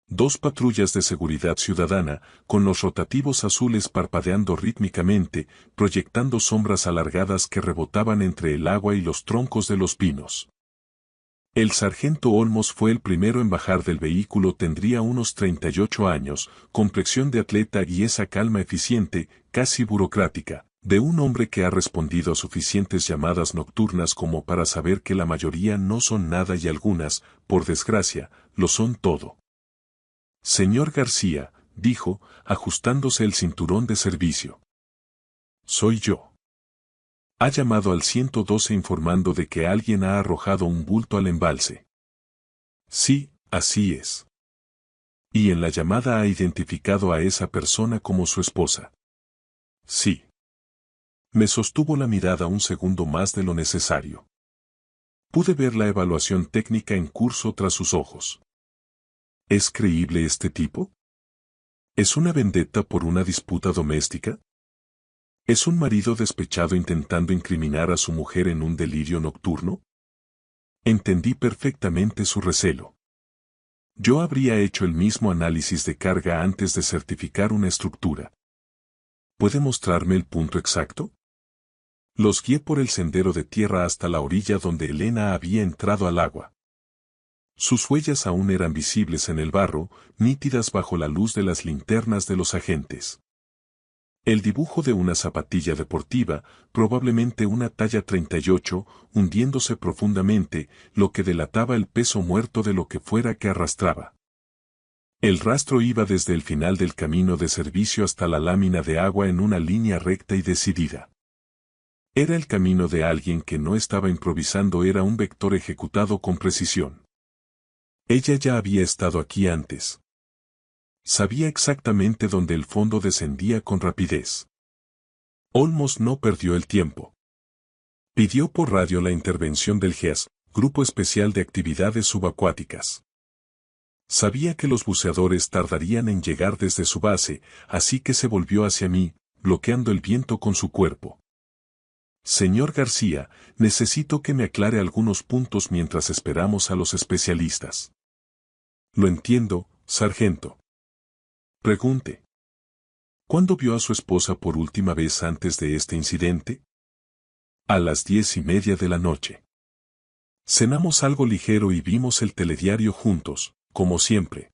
2 patrullas de seguridad ciudadana, con los rotativos azules parpadeando rítmicamente, proyectando sombras alargadas que rebotaban entre el agua y los troncos de los pinos. El sargento Olmos fue el primero en bajar del vehículo. Tendría unos 38 años, complexión de atleta y esa calma eficiente, casi burocrática, de un hombre que ha respondido a suficientes llamadas nocturnas como para saber que la mayoría no son nada y algunas, por desgracia, lo son todo. Señor García, dijo, ajustándose el cinturón de servicio. Soy yo. Ha llamado al 112 informando de que alguien ha arrojado un bulto al embalse. Sí, así es. Y en la llamada ha identificado a esa persona como su esposa. Sí. Me sostuvo la mirada un segundo más de lo necesario. Pude ver la evaluación técnica en curso tras sus ojos. ¿Es creíble este tipo? ¿Es una vendetta por una disputa doméstica? ¿Es un marido despechado intentando incriminar a su mujer en un delirio nocturno? Entendí perfectamente su recelo. Yo habría hecho el mismo análisis de carga antes de certificar una estructura. ¿Puede mostrarme el punto exacto? Los guié por el sendero de tierra hasta la orilla donde Elena había entrado al agua. Sus huellas aún eran visibles en el barro, nítidas bajo la luz de las linternas de los agentes. El dibujo de una zapatilla deportiva, probablemente una talla 38, hundiéndose profundamente, lo que delataba el peso muerto de lo que fuera que arrastraba. El rastro iba desde el final del camino de servicio hasta la lámina de agua en una línea recta y decidida. Era el camino de alguien que no estaba improvisando, era un vector ejecutado con precisión. Ella ya había estado aquí antes. Sabía exactamente dónde el fondo descendía con rapidez. Olmos no perdió el tiempo. Pidió por radio la intervención del GES, Grupo Especial de Actividades Subacuáticas. Sabía que los buceadores tardarían en llegar desde su base, así que se volvió hacia mí, bloqueando el viento con su cuerpo. Señor García, necesito que me aclare algunos puntos mientras esperamos a los especialistas. Lo entiendo, sargento. Pregunte. ¿Cuándo vio a su esposa por última vez antes de este incidente? A las 10:30 de la noche. Cenamos algo ligero y vimos el telediario juntos, como siempre.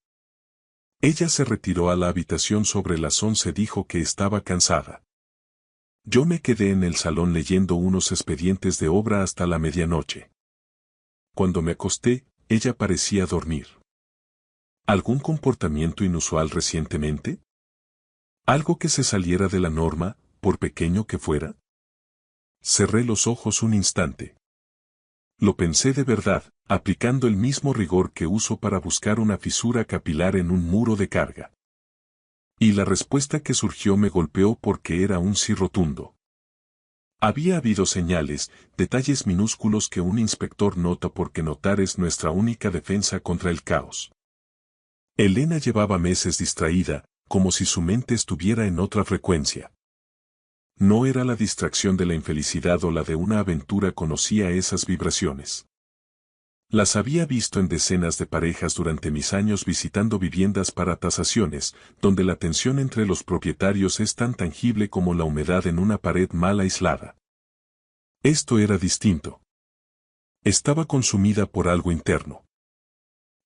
Ella se retiró a la habitación sobre las 11, dijo que estaba cansada. Yo me quedé en el salón leyendo unos expedientes de obra hasta la medianoche. Cuando me acosté, ella parecía dormir. ¿Algún comportamiento inusual recientemente? ¿Algo que se saliera de la norma, por pequeño que fuera? Cerré los ojos un instante. Lo pensé de verdad, aplicando el mismo rigor que uso para buscar una fisura capilar en un muro de carga. Y la respuesta que surgió me golpeó porque era un sí rotundo. Había habido señales, detalles minúsculos que un inspector nota porque notar es nuestra única defensa contra el caos. Elena llevaba meses distraída, como si su mente estuviera en otra frecuencia. No era la distracción de la infelicidad o la de una aventura, conocía esas vibraciones. Las había visto en decenas de parejas durante mis años visitando viviendas para tasaciones, donde la tensión entre los propietarios es tan tangible como la humedad en una pared mal aislada. Esto era distinto. Estaba consumida por algo interno.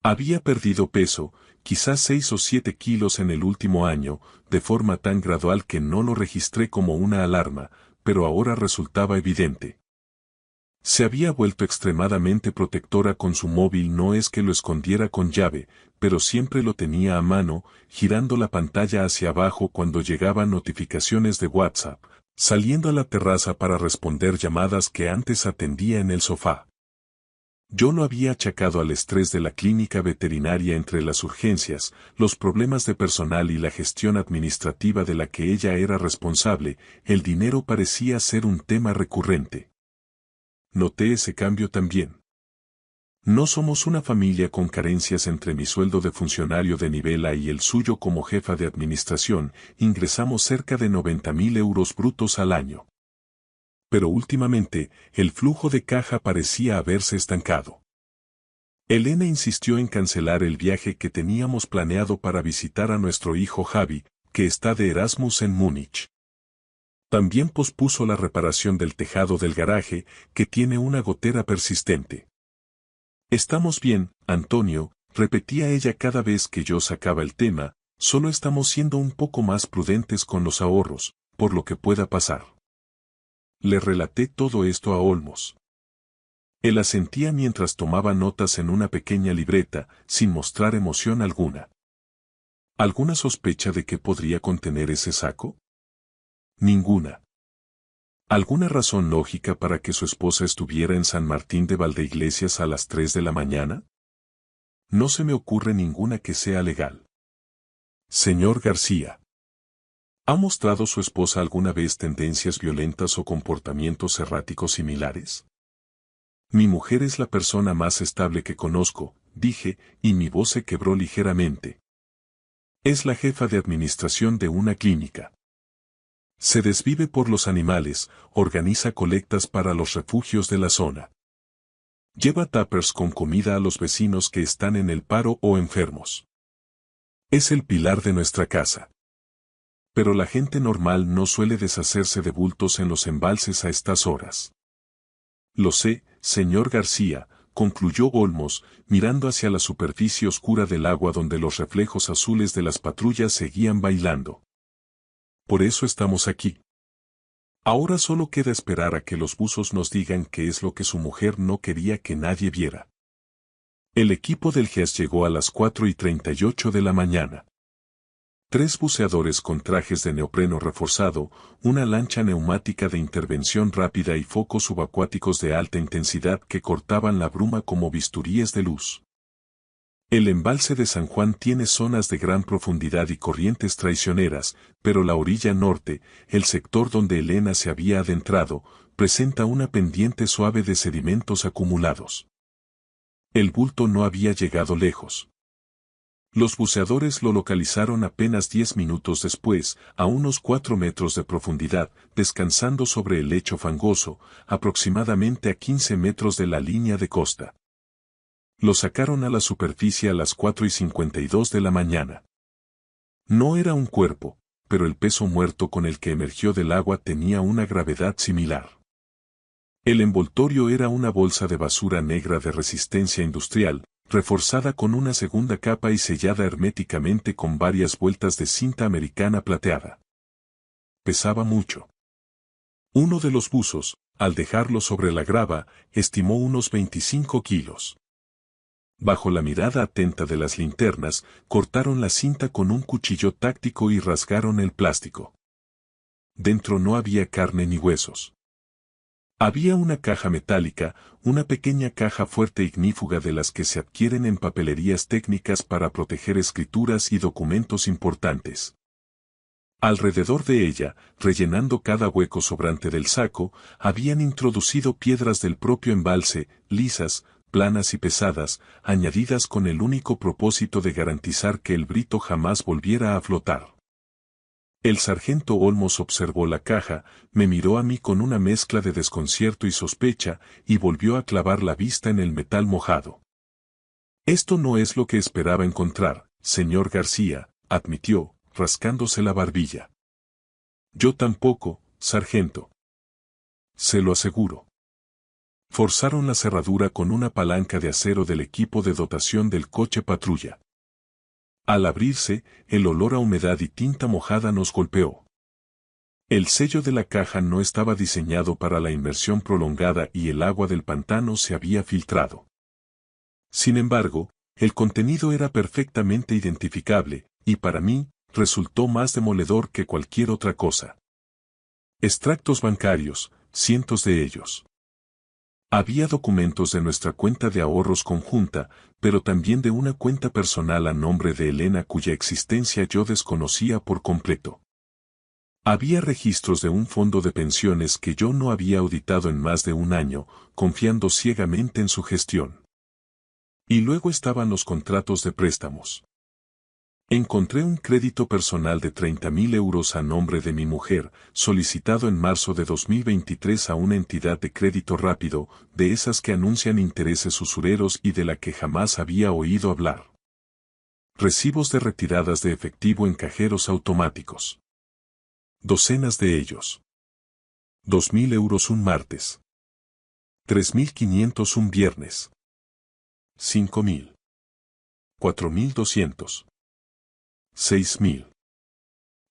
Había perdido peso, quizás 6 o 7 kilos en el último año, de forma tan gradual que no lo registré como una alarma, pero ahora resultaba evidente. Se había vuelto extremadamente protectora con su móvil, no es que lo escondiera con llave, pero siempre lo tenía a mano, girando la pantalla hacia abajo cuando llegaban notificaciones de WhatsApp, saliendo a la terraza para responder llamadas que antes atendía en el sofá. Yo lo había achacado al estrés de la clínica veterinaria entre las urgencias, los problemas de personal y la gestión administrativa de la que ella era responsable. El dinero parecía ser un tema recurrente. Noté ese cambio también. No somos una familia con carencias. Entre mi sueldo de funcionario de nivel A y el suyo como jefa de administración, ingresamos cerca de 90.000 euros brutos al año. Pero últimamente, el flujo de caja parecía haberse estancado. Elena insistió en cancelar el viaje que teníamos planeado para visitar a nuestro hijo Javi, que está de Erasmus en Múnich. También pospuso la reparación del tejado del garaje, que tiene una gotera persistente. Estamos bien, Antonio, repetía ella cada vez que yo sacaba el tema, solo estamos siendo un poco más prudentes con los ahorros, por lo que pueda pasar. Le relaté todo esto a Olmos. Él asentía mientras tomaba notas en una pequeña libreta, sin mostrar emoción alguna. ¿Alguna sospecha de qué podría contener ese saco? Ninguna. ¿Alguna razón lógica para que su esposa estuviera en San Martín de Valdeiglesias a las 3 de la mañana? No se me ocurre ninguna que sea legal. Señor García. ¿Ha mostrado su esposa alguna vez tendencias violentas o comportamientos erráticos similares? Mi mujer es la persona más estable que conozco, dije, y mi voz se quebró ligeramente. Es la jefa de administración de una clínica. Se desvive por los animales, organiza colectas para los refugios de la zona. Lleva tuppers con comida a los vecinos que están en el paro o enfermos. Es el pilar de nuestra casa. Pero la gente normal no suele deshacerse de bultos en los embalses a estas horas. Lo sé, señor García, concluyó Olmos, mirando hacia la superficie oscura del agua donde los reflejos azules de las patrullas seguían bailando. Por eso estamos aquí. Ahora solo queda esperar a que los buzos nos digan qué es lo que su mujer no quería que nadie viera. El equipo del GES llegó a las 4:38 de la mañana. 3 buceadores con trajes de neopreno reforzado, una lancha neumática de intervención rápida y focos subacuáticos de alta intensidad que cortaban la bruma como bisturíes de luz. El embalse de San Juan tiene zonas de gran profundidad y corrientes traicioneras, pero la orilla norte, el sector donde Elena se había adentrado, presenta una pendiente suave de sedimentos acumulados. El bulto no había llegado lejos. Los buceadores lo localizaron apenas 10 minutos después, a unos 4 metros de profundidad, descansando sobre el lecho fangoso, aproximadamente a 15 metros de la línea de costa. Lo sacaron a la superficie a las 4:52 de la mañana. No era un cuerpo, pero el peso muerto con el que emergió del agua tenía una gravedad similar. El envoltorio era una bolsa de basura negra de resistencia industrial, reforzada con una segunda capa y sellada herméticamente con varias vueltas de cinta americana plateada. Pesaba mucho. Uno de los buzos, al dejarlo sobre la grava, estimó unos 25 kilos. Bajo la mirada atenta de las linternas, cortaron la cinta con un cuchillo táctico y rasgaron el plástico. Dentro no había carne ni huesos. Había una caja metálica, una pequeña caja fuerte ignífuga de las que se adquieren en papelerías técnicas para proteger escrituras y documentos importantes. Alrededor de ella, rellenando cada hueco sobrante del saco, habían introducido piedras del propio embalse, lisas, planas y pesadas, añadidas con el único propósito de garantizar que el Brito jamás volviera a flotar. El sargento Olmos observó la caja, me miró a mí con una mezcla de desconcierto y sospecha, y volvió a clavar la vista en el metal mojado. Esto no es lo que esperaba encontrar, señor García, admitió, rascándose la barbilla. Yo tampoco, sargento. Se lo aseguro. Forzaron la cerradura con una palanca de acero del equipo de dotación del coche patrulla. Al abrirse, el olor a humedad y tinta mojada nos golpeó. El sello de la caja no estaba diseñado para la inmersión prolongada y el agua del pantano se había filtrado. Sin embargo, el contenido era perfectamente identificable, y para mí, resultó más demoledor que cualquier otra cosa. Extractos bancarios, cientos de ellos. Había documentos de nuestra cuenta de ahorros conjunta, pero también de una cuenta personal a nombre de Elena cuya existencia yo desconocía por completo. Había registros de un fondo de pensiones que yo no había auditado en más de un año, confiando ciegamente en su gestión. Y luego estaban los contratos de préstamos. Encontré un crédito personal de 30.000 euros a nombre de mi mujer, solicitado en marzo de 2023 a una entidad de crédito rápido, de esas que anuncian intereses usureros y de la que jamás había oído hablar. Recibos de retiradas de efectivo en cajeros automáticos. Docenas de ellos. 2.000 euros un martes. 3.500 un viernes. 5.000. 4.200. 6.000.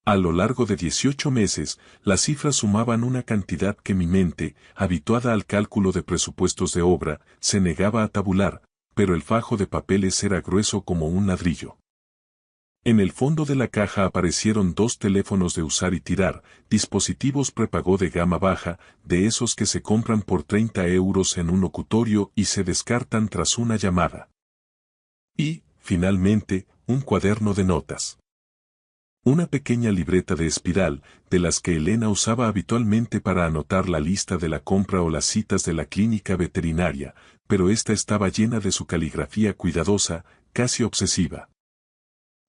A lo largo de 18 meses, las cifras sumaban una cantidad que mi mente, habituada al cálculo de presupuestos de obra, se negaba a tabular, pero el fajo de papeles era grueso como un ladrillo. En el fondo de la caja aparecieron 2 teléfonos de usar y tirar, dispositivos prepago de gama baja, de esos que se compran por 30 euros en un locutorio y se descartan tras una llamada. Y, finalmente, un cuaderno de notas. Una pequeña libreta de espiral, de las que Elena usaba habitualmente para anotar la lista de la compra o las citas de la clínica veterinaria, pero esta estaba llena de su caligrafía cuidadosa, casi obsesiva.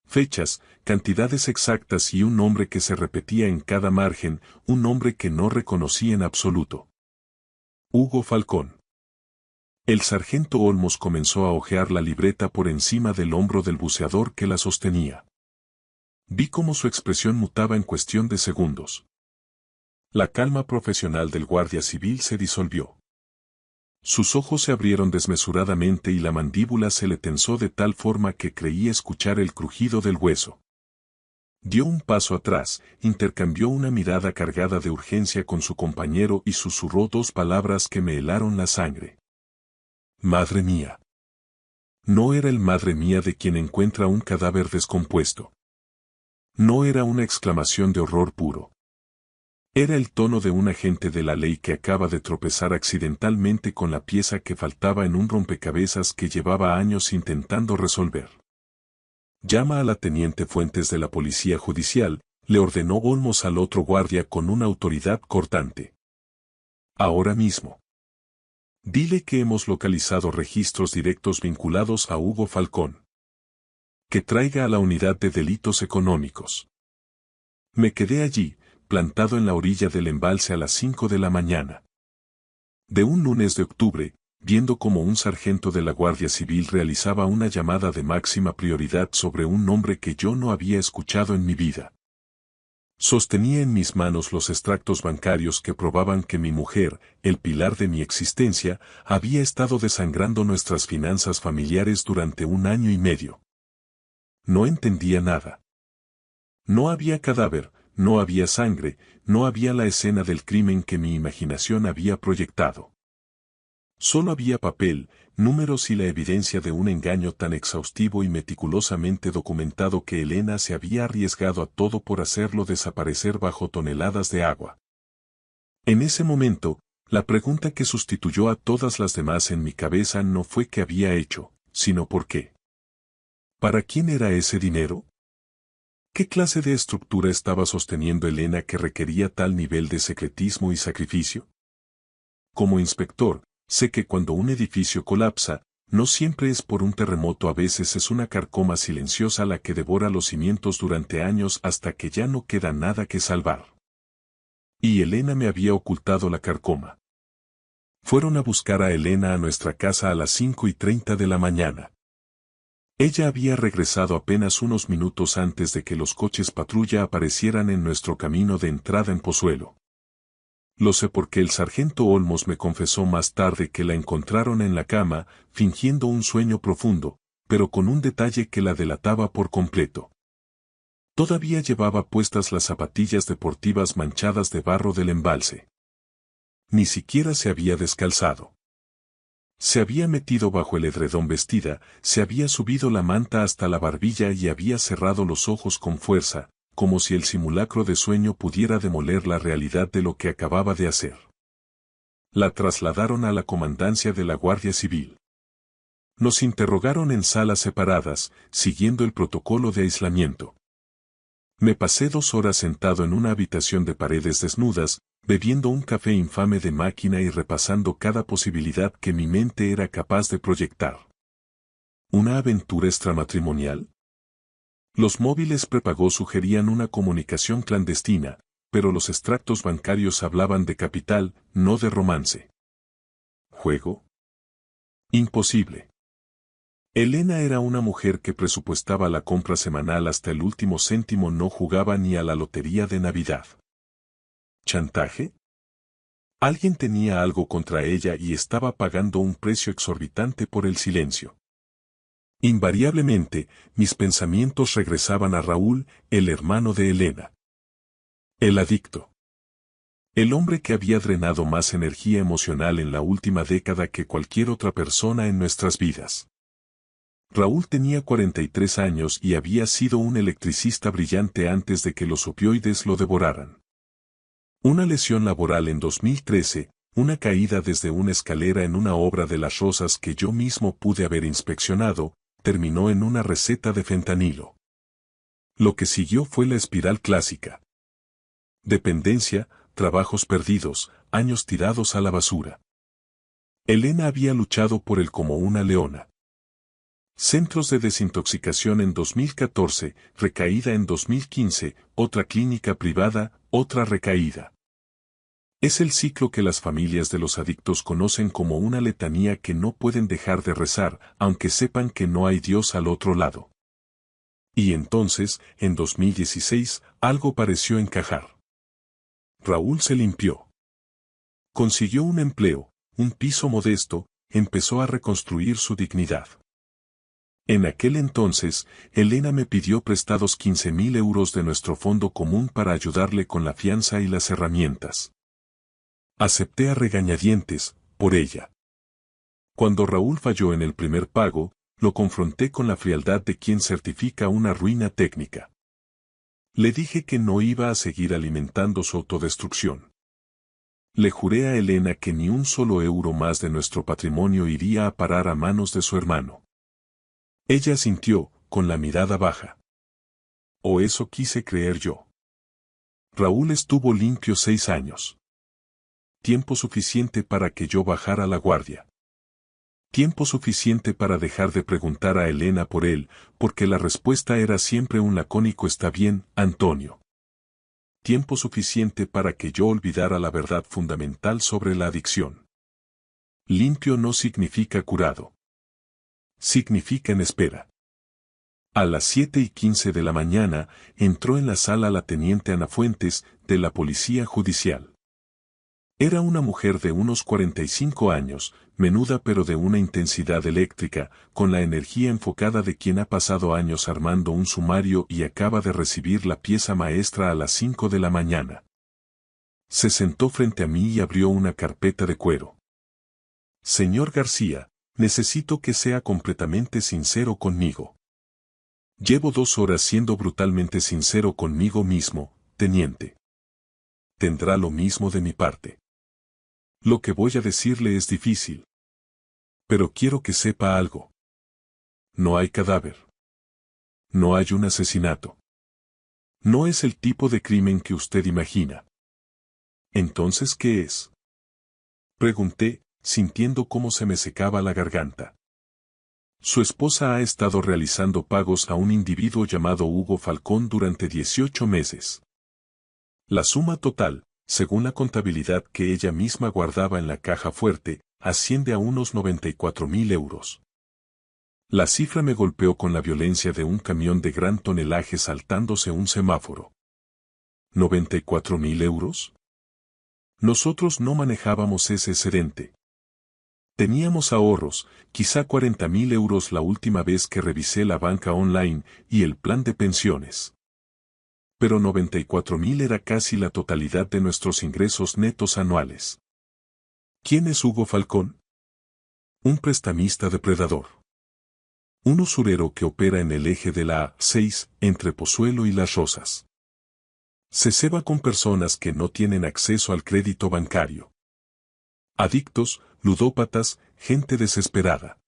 Fechas, cantidades exactas y un nombre que se repetía en cada margen, un nombre que no reconocí en absoluto. Hugo Falcón. El sargento Olmos comenzó a hojear la libreta por encima del hombro del buceador que la sostenía. Vi cómo su expresión mutaba en cuestión de segundos. La calma profesional del guardia civil se disolvió. Sus ojos se abrieron desmesuradamente y la mandíbula se le tensó de tal forma que creí escuchar el crujido del hueso. Dio un paso atrás, intercambió una mirada cargada de urgencia con su compañero y susurró dos palabras que me helaron la sangre. Madre mía. No era el madre mía de quien encuentra un cadáver descompuesto. No era una exclamación de horror puro. Era el tono de un agente de la ley que acaba de tropezar accidentalmente con la pieza que faltaba en un rompecabezas que llevaba años intentando resolver. Llama a la teniente Fuentes de la Policía Judicial, le ordenó Olmos al otro guardia con una autoridad cortante. Ahora mismo. Dile que hemos localizado registros directos vinculados a Hugo Falcón. Que traiga a la unidad de delitos económicos. Me quedé allí, plantado en la orilla del embalse a las 5 de la mañana. De un lunes de octubre, viendo cómo un sargento de la Guardia Civil realizaba una llamada de máxima prioridad sobre un nombre que yo no había escuchado en mi vida. Sostenía en mis manos los extractos bancarios que probaban que mi mujer, el pilar de mi existencia, había estado desangrando nuestras finanzas familiares durante 1 año y medio. No entendía nada. No había cadáver, no había sangre, no había la escena del crimen que mi imaginación había proyectado. Solo había papel, números y la evidencia de un engaño tan exhaustivo y meticulosamente documentado que Elena se había arriesgado a todo por hacerlo desaparecer bajo toneladas de agua. En ese momento, la pregunta que sustituyó a todas las demás en mi cabeza no fue qué había hecho, sino por qué. ¿Para quién era ese dinero? ¿Qué clase de estructura estaba sosteniendo Elena que requería tal nivel de secretismo y sacrificio? Como inspector, sé que cuando un edificio colapsa, no siempre es por un terremoto, a veces es una carcoma silenciosa la que devora los cimientos durante años hasta que ya no queda nada que salvar. Y Elena me había ocultado la carcoma. Fueron a buscar a Elena a nuestra casa a las 5:30 de la mañana. Ella había regresado apenas unos minutos antes de que los coches patrulla aparecieran en nuestro camino de entrada en Pozuelo. Lo sé porque el sargento Olmos me confesó más tarde que la encontraron en la cama, fingiendo un sueño profundo, pero con un detalle que la delataba por completo. Todavía llevaba puestas las zapatillas deportivas manchadas de barro del embalse. Ni siquiera se había descalzado. Se había metido bajo el edredón vestida, se había subido la manta hasta la barbilla y había cerrado los ojos con fuerza, como si el simulacro de sueño pudiera demoler la realidad de lo que acababa de hacer. La trasladaron a la comandancia de la Guardia Civil. Nos interrogaron en salas separadas, siguiendo el protocolo de aislamiento. Me pasé 2 horas sentado en una habitación de paredes desnudas, bebiendo un café infame de máquina y repasando cada posibilidad que mi mente era capaz de proyectar. ¿Una aventura extramatrimonial? Los móviles prepago sugerían una comunicación clandestina, pero los extractos bancarios hablaban de capital, no de romance. ¿Juego? Imposible. Elena era una mujer que presupuestaba la compra semanal hasta el último céntimo, no jugaba ni a la lotería de Navidad. ¿Chantaje? Alguien tenía algo contra ella y estaba pagando un precio exorbitante por el silencio. Invariablemente, mis pensamientos regresaban a Raúl, el hermano de Elena. El adicto. El hombre que había drenado más energía emocional en la última década que cualquier otra persona en nuestras vidas. Raúl tenía 43 años y había sido un electricista brillante antes de que los opioides lo devoraran. Una lesión laboral en 2013, una caída desde una escalera en una obra de Las Rosas que yo mismo pude haber inspeccionado, terminó en una receta de fentanilo. Lo que siguió fue la espiral clásica. Dependencia, trabajos perdidos, años tirados a la basura. Elena había luchado por él como una leona. Centros de desintoxicación en 2014, recaída en 2015, otra clínica privada, otra recaída. Es el ciclo que las familias de los adictos conocen como una letanía que no pueden dejar de rezar, aunque sepan que no hay Dios al otro lado. Y entonces, en 2016, algo pareció encajar. Raúl se limpió. Consiguió un empleo, un piso modesto, empezó a reconstruir su dignidad. En aquel entonces, Elena me pidió prestados 15.000 euros de nuestro fondo común para ayudarle con la fianza y las herramientas. Acepté a regañadientes, por ella. Cuando Raúl falló en el primer pago, lo confronté con la frialdad de quien certifica una ruina técnica. Le dije que no iba a seguir alimentando su autodestrucción. Le juré a Elena que ni un solo euro más de nuestro patrimonio iría a parar a manos de su hermano. Ella asintió, con la mirada baja. O eso quise creer yo. Raúl estuvo limpio 6 años. Tiempo suficiente para que yo bajara la guardia. Tiempo suficiente para dejar de preguntar a Elena por él, porque la respuesta era siempre un lacónico «está bien, Antonio». Tiempo suficiente para que yo olvidara la verdad fundamental sobre la adicción. Limpio no significa curado. Significa en espera. A las 7:15 de la mañana, entró en la sala la teniente Ana Fuentes, de la Policía Judicial. Era una mujer de unos 45 años, menuda pero de una intensidad eléctrica, con la energía enfocada de quien ha pasado años armando un sumario y acaba de recibir la pieza maestra a las 5 de la mañana. Se sentó frente a mí y abrió una carpeta de cuero. Señor García, necesito que sea completamente sincero conmigo. Llevo 2 horas siendo brutalmente sincero conmigo mismo, teniente. Tendrá lo mismo de mi parte. Lo que voy a decirle es difícil. Pero quiero que sepa algo. No hay cadáver. No hay un asesinato. No es el tipo de crimen que usted imagina. ¿Entonces qué es? Pregunté, sintiendo cómo se me secaba la garganta. Su esposa ha estado realizando pagos a un individuo llamado Hugo Falcón durante 18 meses. La suma total, según la contabilidad que ella misma guardaba en la caja fuerte, asciende a unos 94.000 euros. La cifra me golpeó con la violencia de un camión de gran tonelaje saltándose un semáforo. ¿94.000 euros? Nosotros no manejábamos ese excedente. Teníamos ahorros, quizá 40.000 euros la última vez que revisé la banca online y el plan de pensiones. Pero 94.000 era casi la totalidad de nuestros ingresos netos anuales. ¿Quién es Hugo Falcón? Un prestamista depredador. Un usurero que opera en el eje de la A6, entre Pozuelo y Las Rosas. Se ceba con personas que no tienen acceso al crédito bancario. Adictos, ludópatas, gente desesperada.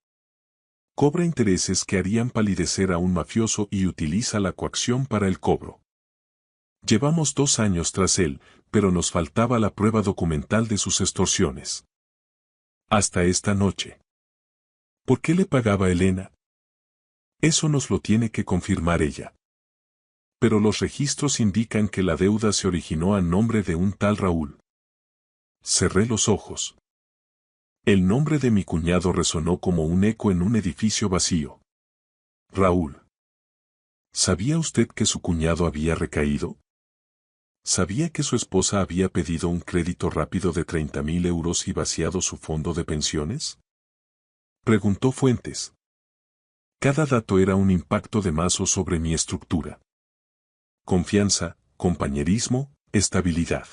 Cobra intereses que harían palidecer a un mafioso y utiliza la coacción para el cobro. Llevamos 2 años tras él, pero nos faltaba la prueba documental de sus extorsiones. Hasta esta noche. ¿Por qué le pagaba Elena? Eso nos lo tiene que confirmar ella. Pero los registros indican que la deuda se originó a nombre de un tal Raúl. Cerré los ojos. El nombre de mi cuñado resonó como un eco en un edificio vacío. Raúl. ¿Sabía usted que su cuñado había recaído? ¿Sabía que su esposa había pedido un crédito rápido de 30.000 euros y vaciado su fondo de pensiones? Preguntó Fuentes. Cada dato era un impacto de mazo sobre mi estructura. Confianza, compañerismo, estabilidad.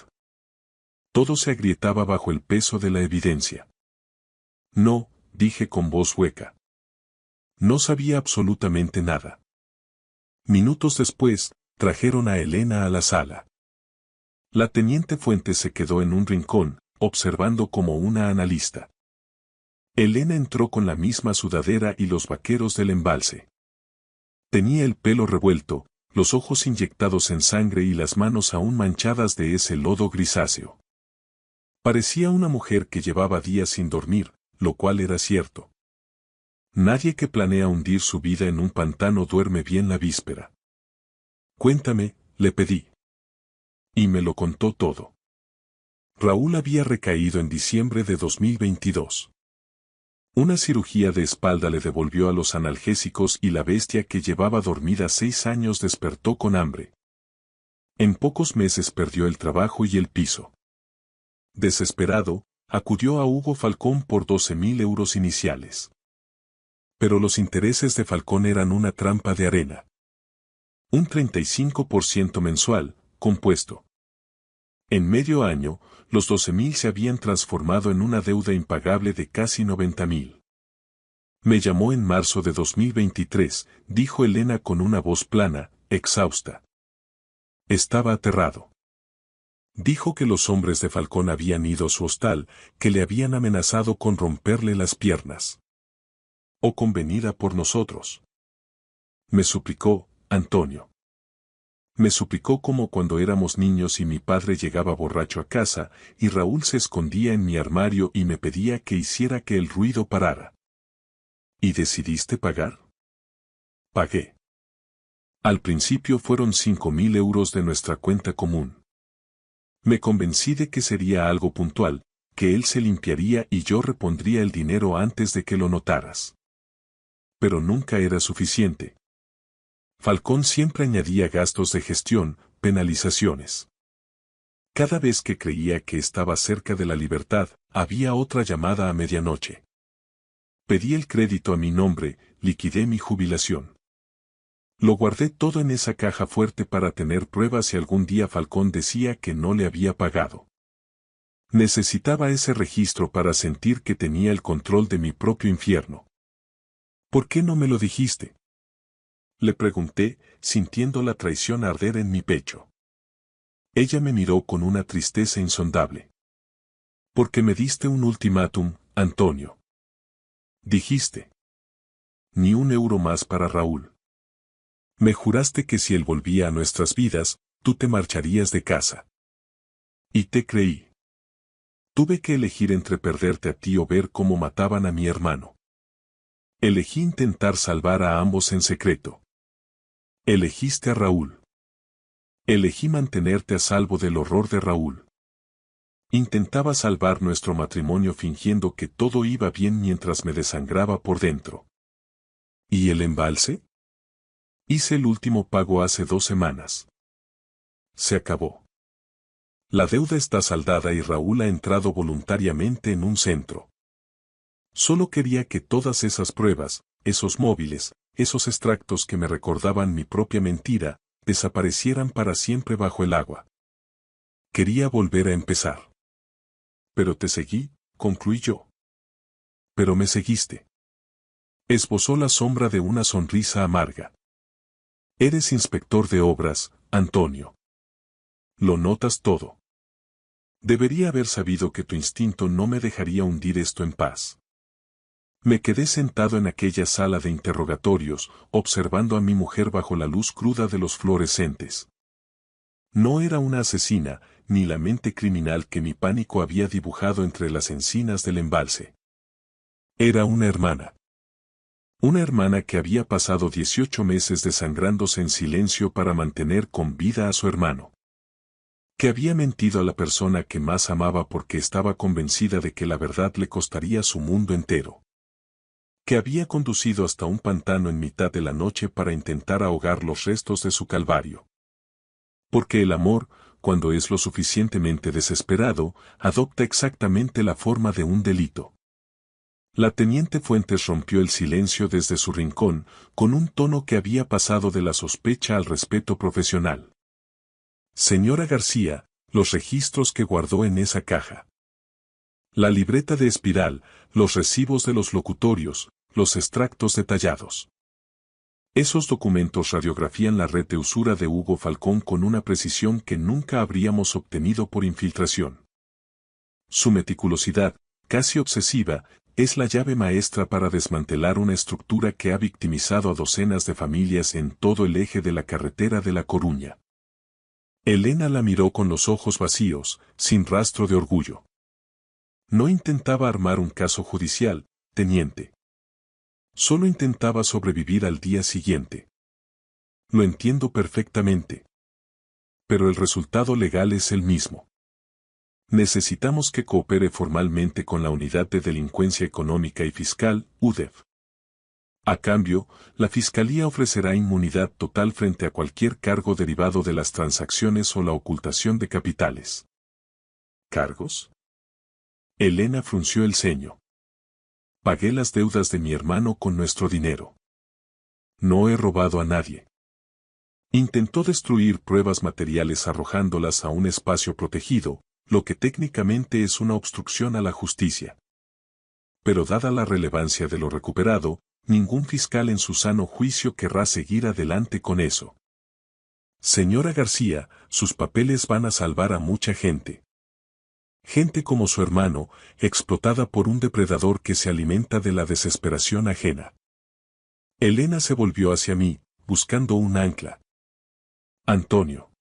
Todo se agrietaba bajo el peso de la evidencia. No, dije con voz hueca. No sabía absolutamente nada. Minutos después, trajeron a Elena a la sala. La teniente Fuentes se quedó en un rincón, observando como una analista. Elena entró con la misma sudadera y los vaqueros del embalse. Tenía el pelo revuelto, los ojos inyectados en sangre y las manos aún manchadas de ese lodo grisáceo. Parecía una mujer que llevaba días sin dormir, lo cual era cierto. Nadie que planea hundir su vida en un pantano duerme bien la víspera. Cuéntame, le pedí. Y me lo contó todo. Raúl había recaído en diciembre de 2022. Una cirugía de espalda le devolvió a los analgésicos y la bestia que llevaba dormida 6 años despertó con hambre. En pocos meses perdió el trabajo y el piso. Desesperado, acudió a Hugo Falcón por 12.000 euros iniciales. Pero los intereses de Falcón eran una trampa de arena. Un 35% mensual, compuesto. En medio año, los 12.000 se habían transformado en una deuda impagable de casi 90.000. Me llamó en marzo de 2023, dijo Elena con una voz plana, exhausta. Estaba aterrado. Dijo que los hombres de Falcón habían ido a su hostal, que le habían amenazado con romperle las piernas. O con venida por nosotros. Me suplicó, Antonio. Me suplicó como cuando éramos niños y mi padre llegaba borracho a casa, y Raúl se escondía en mi armario y me pedía que hiciera que el ruido parara. ¿Y decidiste pagar? Pagué. Al principio fueron 5.000 euros de nuestra cuenta común. Me convencí de que sería algo puntual, que él se limpiaría y yo repondría el dinero antes de que lo notaras. Pero nunca era suficiente. Falcón siempre añadía gastos de gestión, penalizaciones. Cada vez que creía que estaba cerca de la libertad, había otra llamada a medianoche. Pedí el crédito a mi nombre, liquidé mi jubilación. Lo guardé todo en esa caja fuerte para tener pruebas si algún día Falcón decía que no le había pagado. Necesitaba ese registro para sentir que tenía el control de mi propio infierno. ¿Por qué no me lo dijiste? Le pregunté, sintiendo la traición arder en mi pecho. Ella me miró con una tristeza insondable. Porque me diste un ultimátum, Antonio. Dijiste. Ni un euro más para Raúl. Me juraste que si él volvía a nuestras vidas, tú te marcharías de casa. Y te creí. Tuve que elegir entre perderte a ti o ver cómo mataban a mi hermano. Elegí intentar salvar a ambos en secreto. Elegiste a Raúl. Elegí mantenerte a salvo del horror de Raúl. Intentaba salvar nuestro matrimonio fingiendo que todo iba bien mientras me desangraba por dentro. ¿Y el embalse? Hice el último pago hace 2 semanas. Se acabó. La deuda está saldada y Raúl ha entrado voluntariamente en un centro. Solo quería que todas esas pruebas, esos móviles, esos extractos que me recordaban mi propia mentira, desaparecieran para siempre bajo el agua. Quería volver a empezar. Pero te seguí, concluí yo. Pero me seguiste. Esbozó la sombra de una sonrisa amarga. Eres inspector de obras, Antonio. Lo notas todo. Debería haber sabido que tu instinto no me dejaría hundir esto en paz. Me quedé sentado en aquella sala de interrogatorios, observando a mi mujer bajo la luz cruda de los fluorescentes. No era una asesina, ni la mente criminal que mi pánico había dibujado entre las encinas del embalse. Era una hermana. Una hermana que había pasado 18 meses desangrándose en silencio para mantener con vida a su hermano. Que había mentido a la persona que más amaba porque estaba convencida de que la verdad le costaría su mundo entero. Que había conducido hasta un pantano en mitad de la noche para intentar ahogar los restos de su calvario. Porque el amor, cuando es lo suficientemente desesperado, adopta exactamente la forma de un delito. La teniente Fuentes rompió el silencio desde su rincón, con un tono que había pasado de la sospecha al respeto profesional. Señora García, los registros que guardó en esa caja. La libreta de espiral, los recibos de los locutorios, los extractos detallados. Esos documentos radiografían la red de usura de Hugo Falcón con una precisión que nunca habríamos obtenido por infiltración. Su meticulosidad, casi obsesiva, es la llave maestra para desmantelar una estructura que ha victimizado a docenas de familias en todo el eje de la carretera de La Coruña. Elena la miró con los ojos vacíos, sin rastro de orgullo. No intentaba armar un caso judicial, teniente. Solo intentaba sobrevivir al día siguiente. Lo entiendo perfectamente. Pero el resultado legal es el mismo. Necesitamos que coopere formalmente con la Unidad de Delincuencia Económica y Fiscal, UDEF. A cambio, la Fiscalía ofrecerá inmunidad total frente a cualquier cargo derivado de las transacciones o la ocultación de capitales. ¿Cargos? Elena frunció el ceño. Pagué las deudas de mi hermano con nuestro dinero. No he robado a nadie. Intentó destruir pruebas materiales arrojándolas a un espacio protegido, lo que técnicamente es una obstrucción a la justicia. Pero dada la relevancia de lo recuperado, ningún fiscal en su sano juicio querrá seguir adelante con eso. Señora García, sus papeles van a salvar a mucha gente. Gente como su hermano, explotada por un depredador que se alimenta de la desesperación ajena. Elena se volvió hacia mí, buscando un ancla. Antonio.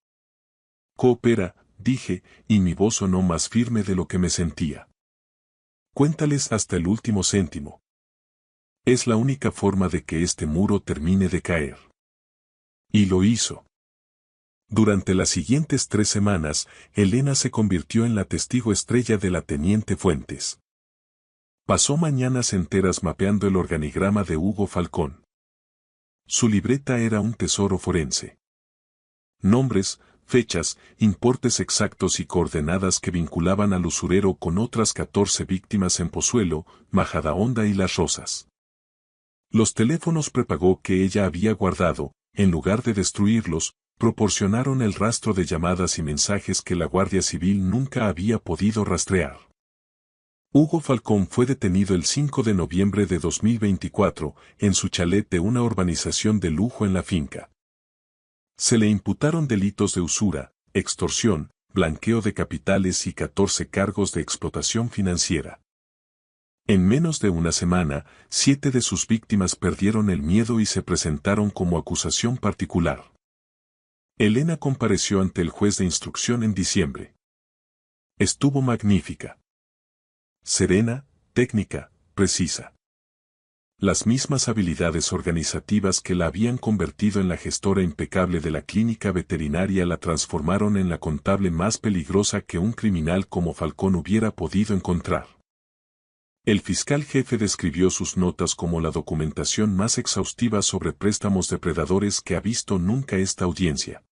Coopera, dije, y mi voz sonó más firme de lo que me sentía. Cuéntales hasta el último céntimo. Es la única forma de que este muro termine de caer. Y lo hizo. Durante las siguientes 3 semanas, Elena se convirtió en la testigo estrella de la teniente Fuentes. Pasó mañanas enteras mapeando el organigrama de Hugo Falcón. Su libreta era un tesoro forense. Nombres, fechas, importes exactos y coordenadas que vinculaban al usurero con otras 14 víctimas en Pozuelo, Majadahonda y Las Rosas. Los teléfonos prepago que ella había guardado, en lugar de destruirlos, proporcionaron el rastro de llamadas y mensajes que la Guardia Civil nunca había podido rastrear. Hugo Falcón fue detenido el 5 de noviembre de 2024, en su chalet de una urbanización de lujo en la finca. Se le imputaron delitos de usura, extorsión, blanqueo de capitales y 14 cargos de explotación financiera. En menos de una semana, 7 de sus víctimas perdieron el miedo y se presentaron como acusación particular. Elena compareció ante el juez de instrucción en diciembre. Estuvo magnífica. Serena, técnica, precisa. Las mismas habilidades organizativas que la habían convertido en la gestora impecable de la clínica veterinaria la transformaron en la contable más peligrosa que un criminal como Falcón hubiera podido encontrar. El fiscal jefe describió sus notas como la documentación más exhaustiva sobre préstamos depredadores que ha visto nunca esta audiencia.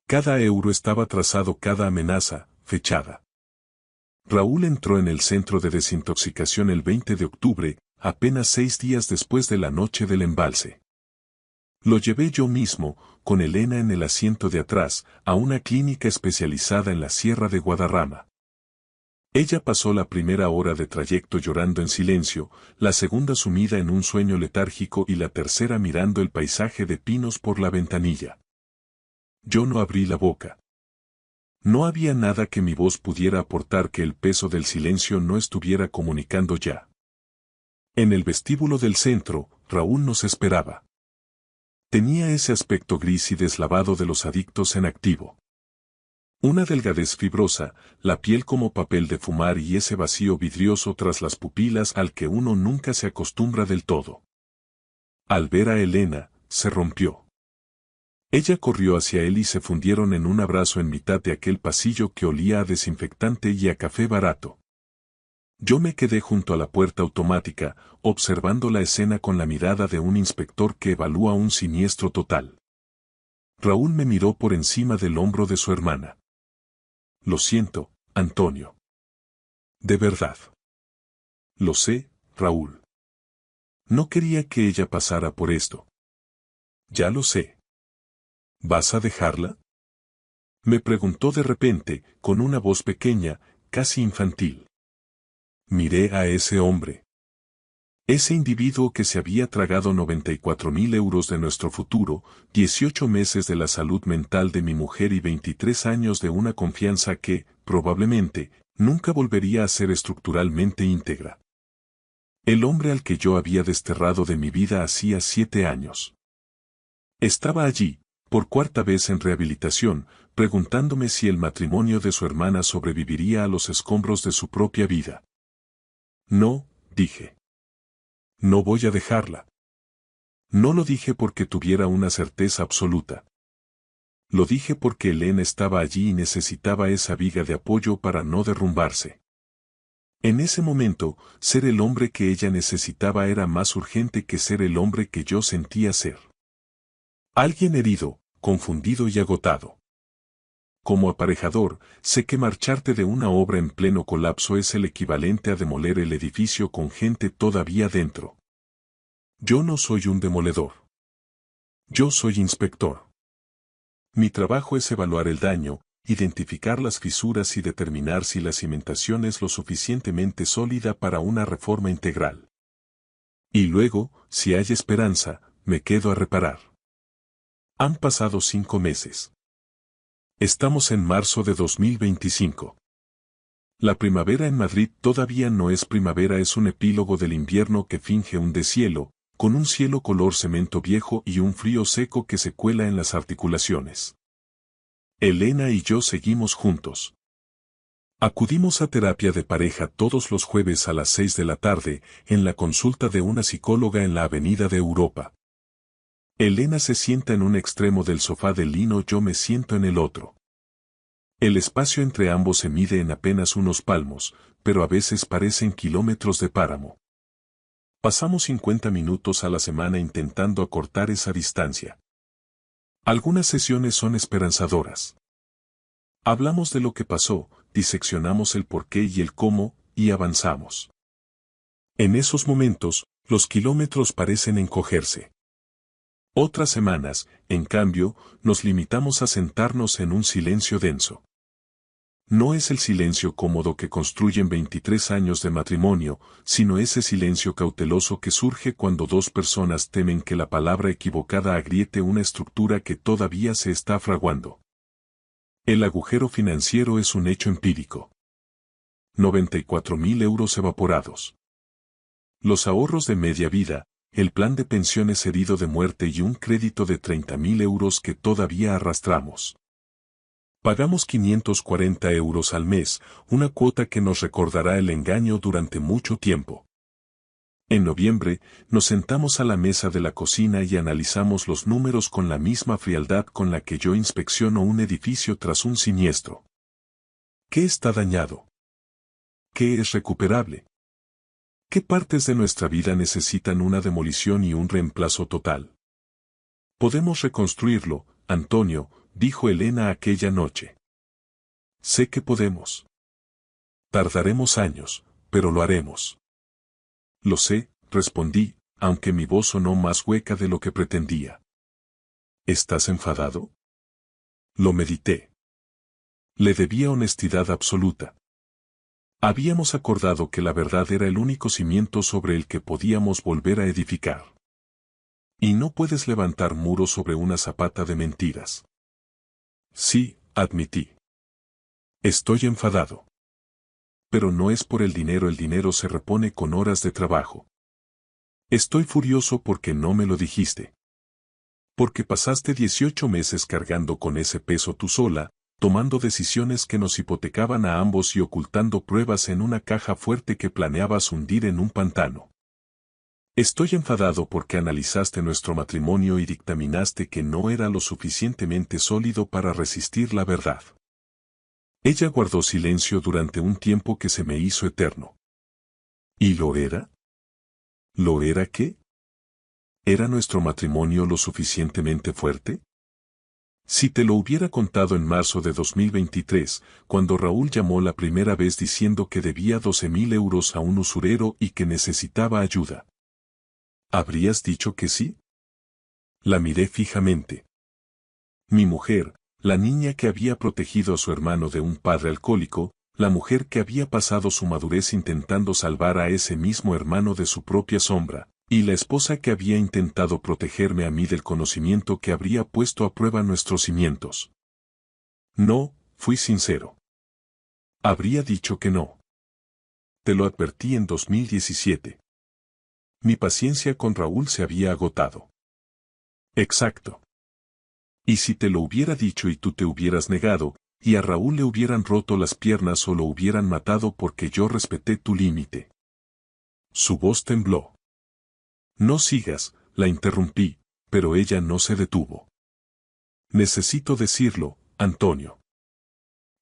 Cada euro estaba trazado, cada amenaza, fechada. Raúl entró en el centro de desintoxicación el 20 de octubre, apenas 6 días después de la noche del embalse. Lo llevé yo mismo, con Elena en el asiento de atrás, a una clínica especializada en la Sierra de Guadarrama. Ella pasó la primera hora de trayecto llorando en silencio, la segunda sumida en un sueño letárgico y la tercera mirando el paisaje de pinos por la ventanilla. Yo no abrí la boca. No había nada que mi voz pudiera aportar que el peso del silencio no estuviera comunicando ya. En el vestíbulo del centro, Raúl nos esperaba. Tenía ese aspecto gris y deslavado de los adictos en activo. Una delgadez fibrosa, la piel como papel de fumar y ese vacío vidrioso tras las pupilas al que uno nunca se acostumbra del todo. Al ver a Elena, se rompió. Ella corrió hacia él y se fundieron en un abrazo en mitad de aquel pasillo que olía a desinfectante y a café barato. Yo me quedé junto a la puerta automática, observando la escena con la mirada de un inspector que evalúa un siniestro total. Raúl me miró por encima del hombro de su hermana. Lo siento, Antonio. De verdad. Lo sé, Raúl. No quería que ella pasara por esto. Ya lo sé. ¿Vas a dejarla? Me preguntó de repente, con una voz pequeña, casi infantil. Miré a ese hombre. Ese individuo que se había tragado 94.000 euros de nuestro futuro, 18 meses de la salud mental de mi mujer y 23 años de una confianza que, probablemente, nunca volvería a ser estructuralmente íntegra. El hombre al que yo había desterrado de mi vida hacía 7 años. Estaba allí, por 4ª vez en rehabilitación, preguntándome si el matrimonio de su hermana sobreviviría a los escombros de su propia vida. No, dije. No voy a dejarla. No lo dije porque tuviera una certeza absoluta. Lo dije porque Elena estaba allí y necesitaba esa viga de apoyo para no derrumbarse. En ese momento, ser el hombre que ella necesitaba era más urgente que ser el hombre que yo sentía ser. Alguien herido, confundido y agotado. Como aparejador, sé que marcharte de una obra en pleno colapso es el equivalente a demoler el edificio con gente todavía dentro. Yo no soy un demoledor. Yo soy inspector. Mi trabajo es evaluar el daño, identificar las fisuras y determinar si la cimentación es lo suficientemente sólida para una reforma integral. Y luego, si hay esperanza, me quedo a reparar. Han pasado 5 meses. Estamos en marzo de 2025. La primavera en Madrid todavía no es primavera, es un epílogo del invierno que finge un deshielo, con un cielo color cemento viejo y un frío seco que se cuela en las articulaciones. Elena y yo seguimos juntos. Acudimos a terapia de pareja todos los jueves a las 6 de la tarde, en la consulta de una psicóloga en la Avenida de Europa. Elena se sienta en un extremo del sofá de lino, yo me siento en el otro. El espacio entre ambos se mide en apenas unos palmos, pero a veces parecen kilómetros de páramo. Pasamos 50 minutos a la semana intentando acortar esa distancia. Algunas sesiones son esperanzadoras. Hablamos de lo que pasó, diseccionamos el porqué y el cómo, y avanzamos. En esos momentos, los kilómetros parecen encogerse. Otras semanas, en cambio, nos limitamos a sentarnos en un silencio denso. No es el silencio cómodo que construyen 23 años de matrimonio, sino ese silencio cauteloso que surge cuando dos personas temen que la palabra equivocada agriete una estructura que todavía se está fraguando. El agujero financiero es un hecho empírico. 94.000 euros evaporados. Los ahorros de media vida, el plan de pensiones herido de muerte y un crédito de 30.000 euros que todavía arrastramos. Pagamos 540 euros al mes, una cuota que nos recordará el engaño durante mucho tiempo. En noviembre, nos sentamos a la mesa de la cocina y analizamos los números con la misma frialdad con la que yo inspecciono un edificio tras un siniestro. ¿Qué está dañado? ¿Qué es recuperable? ¿Qué partes de nuestra vida necesitan una demolición y un reemplazo total? Podemos reconstruirlo, Antonio, dijo Elena aquella noche. Sé que podemos. Tardaremos años, pero lo haremos. Lo sé, respondí, aunque mi voz sonó más hueca de lo que pretendía. ¿Estás enfadado? Lo medité. Le debía honestidad absoluta. Habíamos acordado que la verdad era el único cimiento sobre el que podíamos volver a edificar. Y no puedes levantar muros sobre una zapata de mentiras. Sí, admití. Estoy enfadado. Pero no es por el dinero se repone con horas de trabajo. Estoy furioso porque no me lo dijiste. Porque pasaste 18 meses cargando con ese peso tú sola, tomando decisiones que nos hipotecaban a ambos y ocultando pruebas en una caja fuerte que planeabas hundir en un pantano. Estoy enfadado porque analizaste nuestro matrimonio y dictaminaste que no era lo suficientemente sólido para resistir la verdad. Ella guardó silencio durante un tiempo que se me hizo eterno. ¿Y lo era? ¿Lo era qué? ¿Era nuestro matrimonio lo suficientemente fuerte? Si te lo hubiera contado en marzo de 2023, cuando Raúl llamó la primera vez diciendo que debía 12.000 euros a un usurero y que necesitaba ayuda, ¿habrías dicho que sí? La miré fijamente. Mi mujer, la niña que había protegido a su hermano de un padre alcohólico, la mujer que había pasado su madurez intentando salvar a ese mismo hermano de su propia sombra, y la esposa que había intentado protegerme a mí del conocimiento que habría puesto a prueba nuestros cimientos. No, fui sincero. Habría dicho que no. Te lo advertí en 2017. Mi paciencia con Raúl se había agotado. Exacto. Y si te lo hubiera dicho y tú te hubieras negado, y a Raúl le hubieran roto las piernas o lo hubieran matado porque yo respeté tu límite. Su voz tembló. No sigas, la interrumpí, pero ella no se detuvo. Necesito decirlo, Antonio.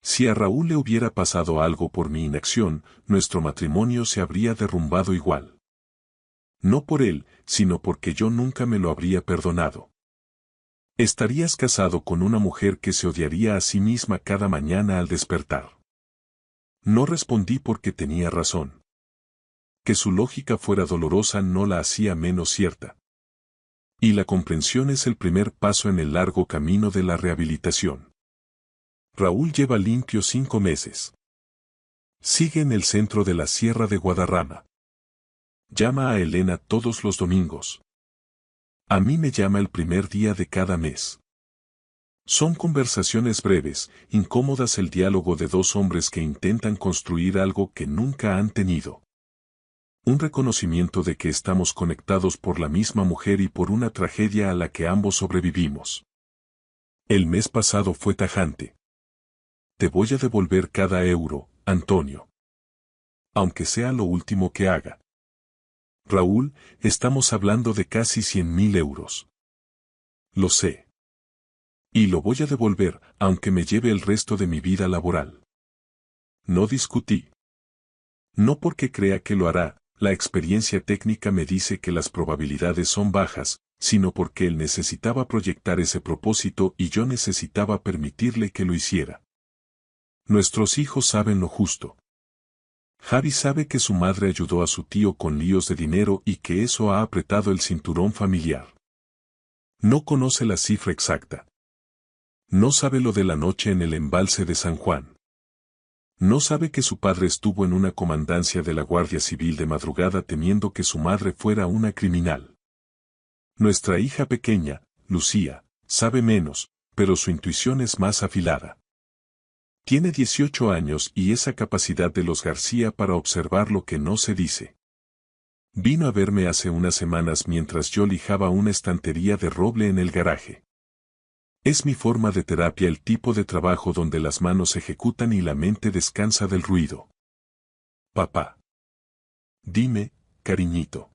Si a Raúl le hubiera pasado algo por mi inacción, nuestro matrimonio se habría derrumbado igual. No por él, sino porque yo nunca me lo habría perdonado. Estarías casado con una mujer que se odiaría a sí misma cada mañana al despertar. No respondí porque tenía razón. Que su lógica fuera dolorosa no la hacía menos cierta. Y la comprensión es el primer paso en el largo camino de la rehabilitación. Raúl lleva limpio 5 meses. Sigue en el centro de la Sierra de Guadarrama. Llama a Elena todos los domingos. A mí me llama el primer día de cada mes. Son conversaciones breves, incómodas, el diálogo de dos hombres que intentan construir algo que nunca han tenido. Un reconocimiento de que estamos conectados por la misma mujer y por una tragedia a la que ambos sobrevivimos. El mes pasado fue tajante. Te voy a devolver cada euro, Antonio. Aunque sea lo último que haga. Raúl, estamos hablando de casi 100.000 euros. Lo sé. Y lo voy a devolver, aunque me lleve el resto de mi vida laboral. No discutí. No porque crea que lo hará, la experiencia técnica me dice que las probabilidades son bajas, sino porque él necesitaba proyectar ese propósito y yo necesitaba permitirle que lo hiciera. Nuestros hijos saben lo justo. Javi sabe que su madre ayudó a su tío con líos de dinero y que eso ha apretado el cinturón familiar. No conoce la cifra exacta. No sabe lo de la noche en el embalse de San Juan. No sabe que su padre estuvo en una comandancia de la Guardia Civil de madrugada temiendo que su madre fuera una criminal. Nuestra hija pequeña, Lucía, sabe menos, pero su intuición es más afilada. Tiene 18 años y esa capacidad de los García para observar lo que no se dice. Vino a verme hace unas semanas mientras yo lijaba una estantería de roble en el garaje. Es mi forma de terapia, el tipo de trabajo donde las manos ejecutan y la mente descansa del ruido. Papá. Dime, cariñito.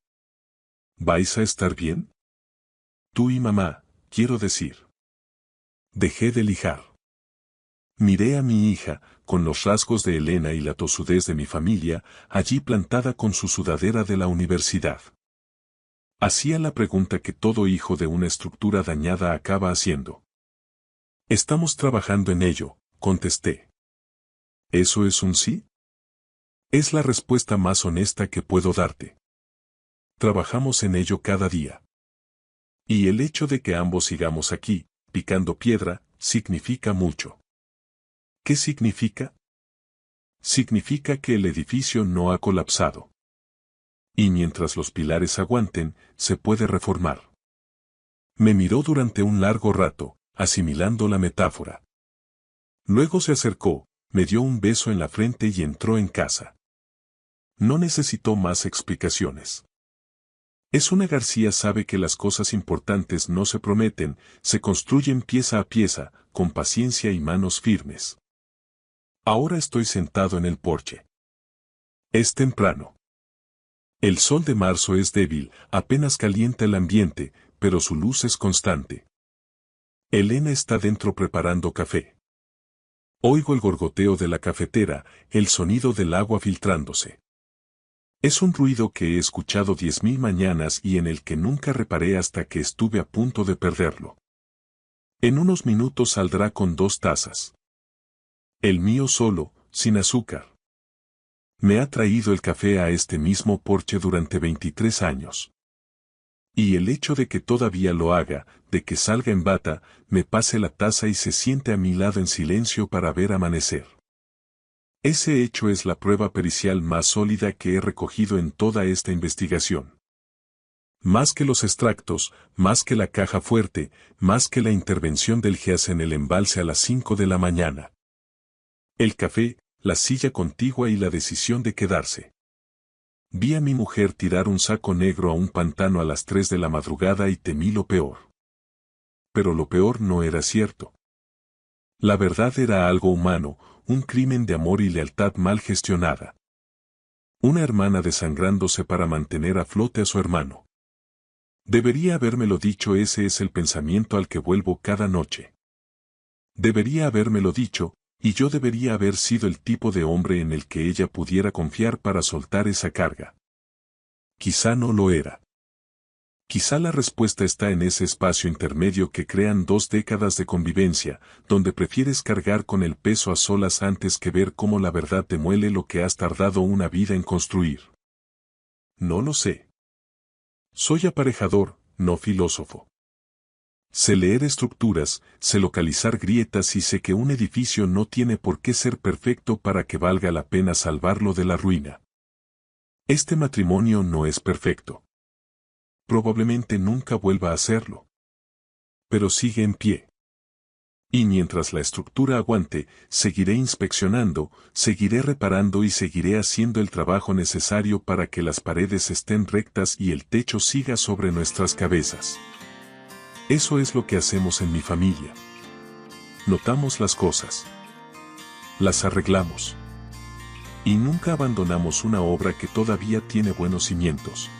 ¿Vais a estar bien? Tú y mamá, quiero decir. Dejé de lijar. Miré a mi hija, con los rasgos de Elena y la tosudez de mi familia, allí plantada con su sudadera de la universidad. Hacía la pregunta que todo hijo de una estructura dañada acaba haciendo. Estamos trabajando en ello, contesté. ¿Eso es un sí? Es la respuesta más honesta que puedo darte. Trabajamos en ello cada día. Y el hecho de que ambos sigamos aquí, picando piedra, significa mucho. ¿Qué significa? Significa que el edificio no ha colapsado. Y mientras los pilares aguanten, se puede reformar. Me miró durante un largo rato, asimilando la metáfora. Luego se acercó, me dio un beso en la frente y entró en casa. No necesitó más explicaciones. Es una García, sabe que las cosas importantes no se prometen, se construyen pieza a pieza, con paciencia y manos firmes. Ahora estoy sentado en el porche. Es temprano. El sol de marzo es débil, apenas calienta el ambiente, pero su luz es constante. Elena está dentro preparando café. Oigo el gorgoteo de la cafetera, el sonido del agua filtrándose. Es un ruido que he escuchado 10.000 mañanas y en el que nunca reparé hasta que estuve a punto de perderlo. En unos minutos saldrá con 2 tazas. El mío solo, sin azúcar. Me ha traído el café a este mismo porche durante 23 años. Y el hecho de que todavía lo haga, de que salga en bata, me pase la taza y se siente a mi lado en silencio para ver amanecer. Ese hecho es la prueba pericial más sólida que he recogido en toda esta investigación. Más que los extractos, más que la caja fuerte, más que la intervención del GEAS en el embalse a las 5 de la mañana. El café, la silla contigua y la decisión de quedarse. Vi a mi mujer tirar un saco negro a un pantano a las 3 de la madrugada y temí lo peor. Pero lo peor no era cierto. La verdad era algo humano, un crimen de amor y lealtad mal gestionada. Una hermana desangrándose para mantener a flote a su hermano. Debería habérmelo dicho, ese es el pensamiento al que vuelvo cada noche. Debería habérmelo dicho, y yo debería haber sido el tipo de hombre en el que ella pudiera confiar para soltar esa carga. Quizá no lo era. Quizá la respuesta está en ese espacio intermedio que crean 2 décadas de convivencia, donde prefieres cargar con el peso a solas antes que ver cómo la verdad te muele lo que has tardado una vida en construir. No lo sé. Soy aparejador, no filósofo. Sé leer estructuras, sé localizar grietas y sé que un edificio no tiene por qué ser perfecto para que valga la pena salvarlo de la ruina. Este matrimonio no es perfecto. Probablemente nunca vuelva a serlo. Pero sigue en pie. Y mientras la estructura aguante, seguiré inspeccionando, seguiré reparando y seguiré haciendo el trabajo necesario para que las paredes estén rectas y el techo siga sobre nuestras cabezas. Eso es lo que hacemos en mi familia. Notamos las cosas. Las arreglamos. Y nunca abandonamos una obra que todavía tiene buenos cimientos.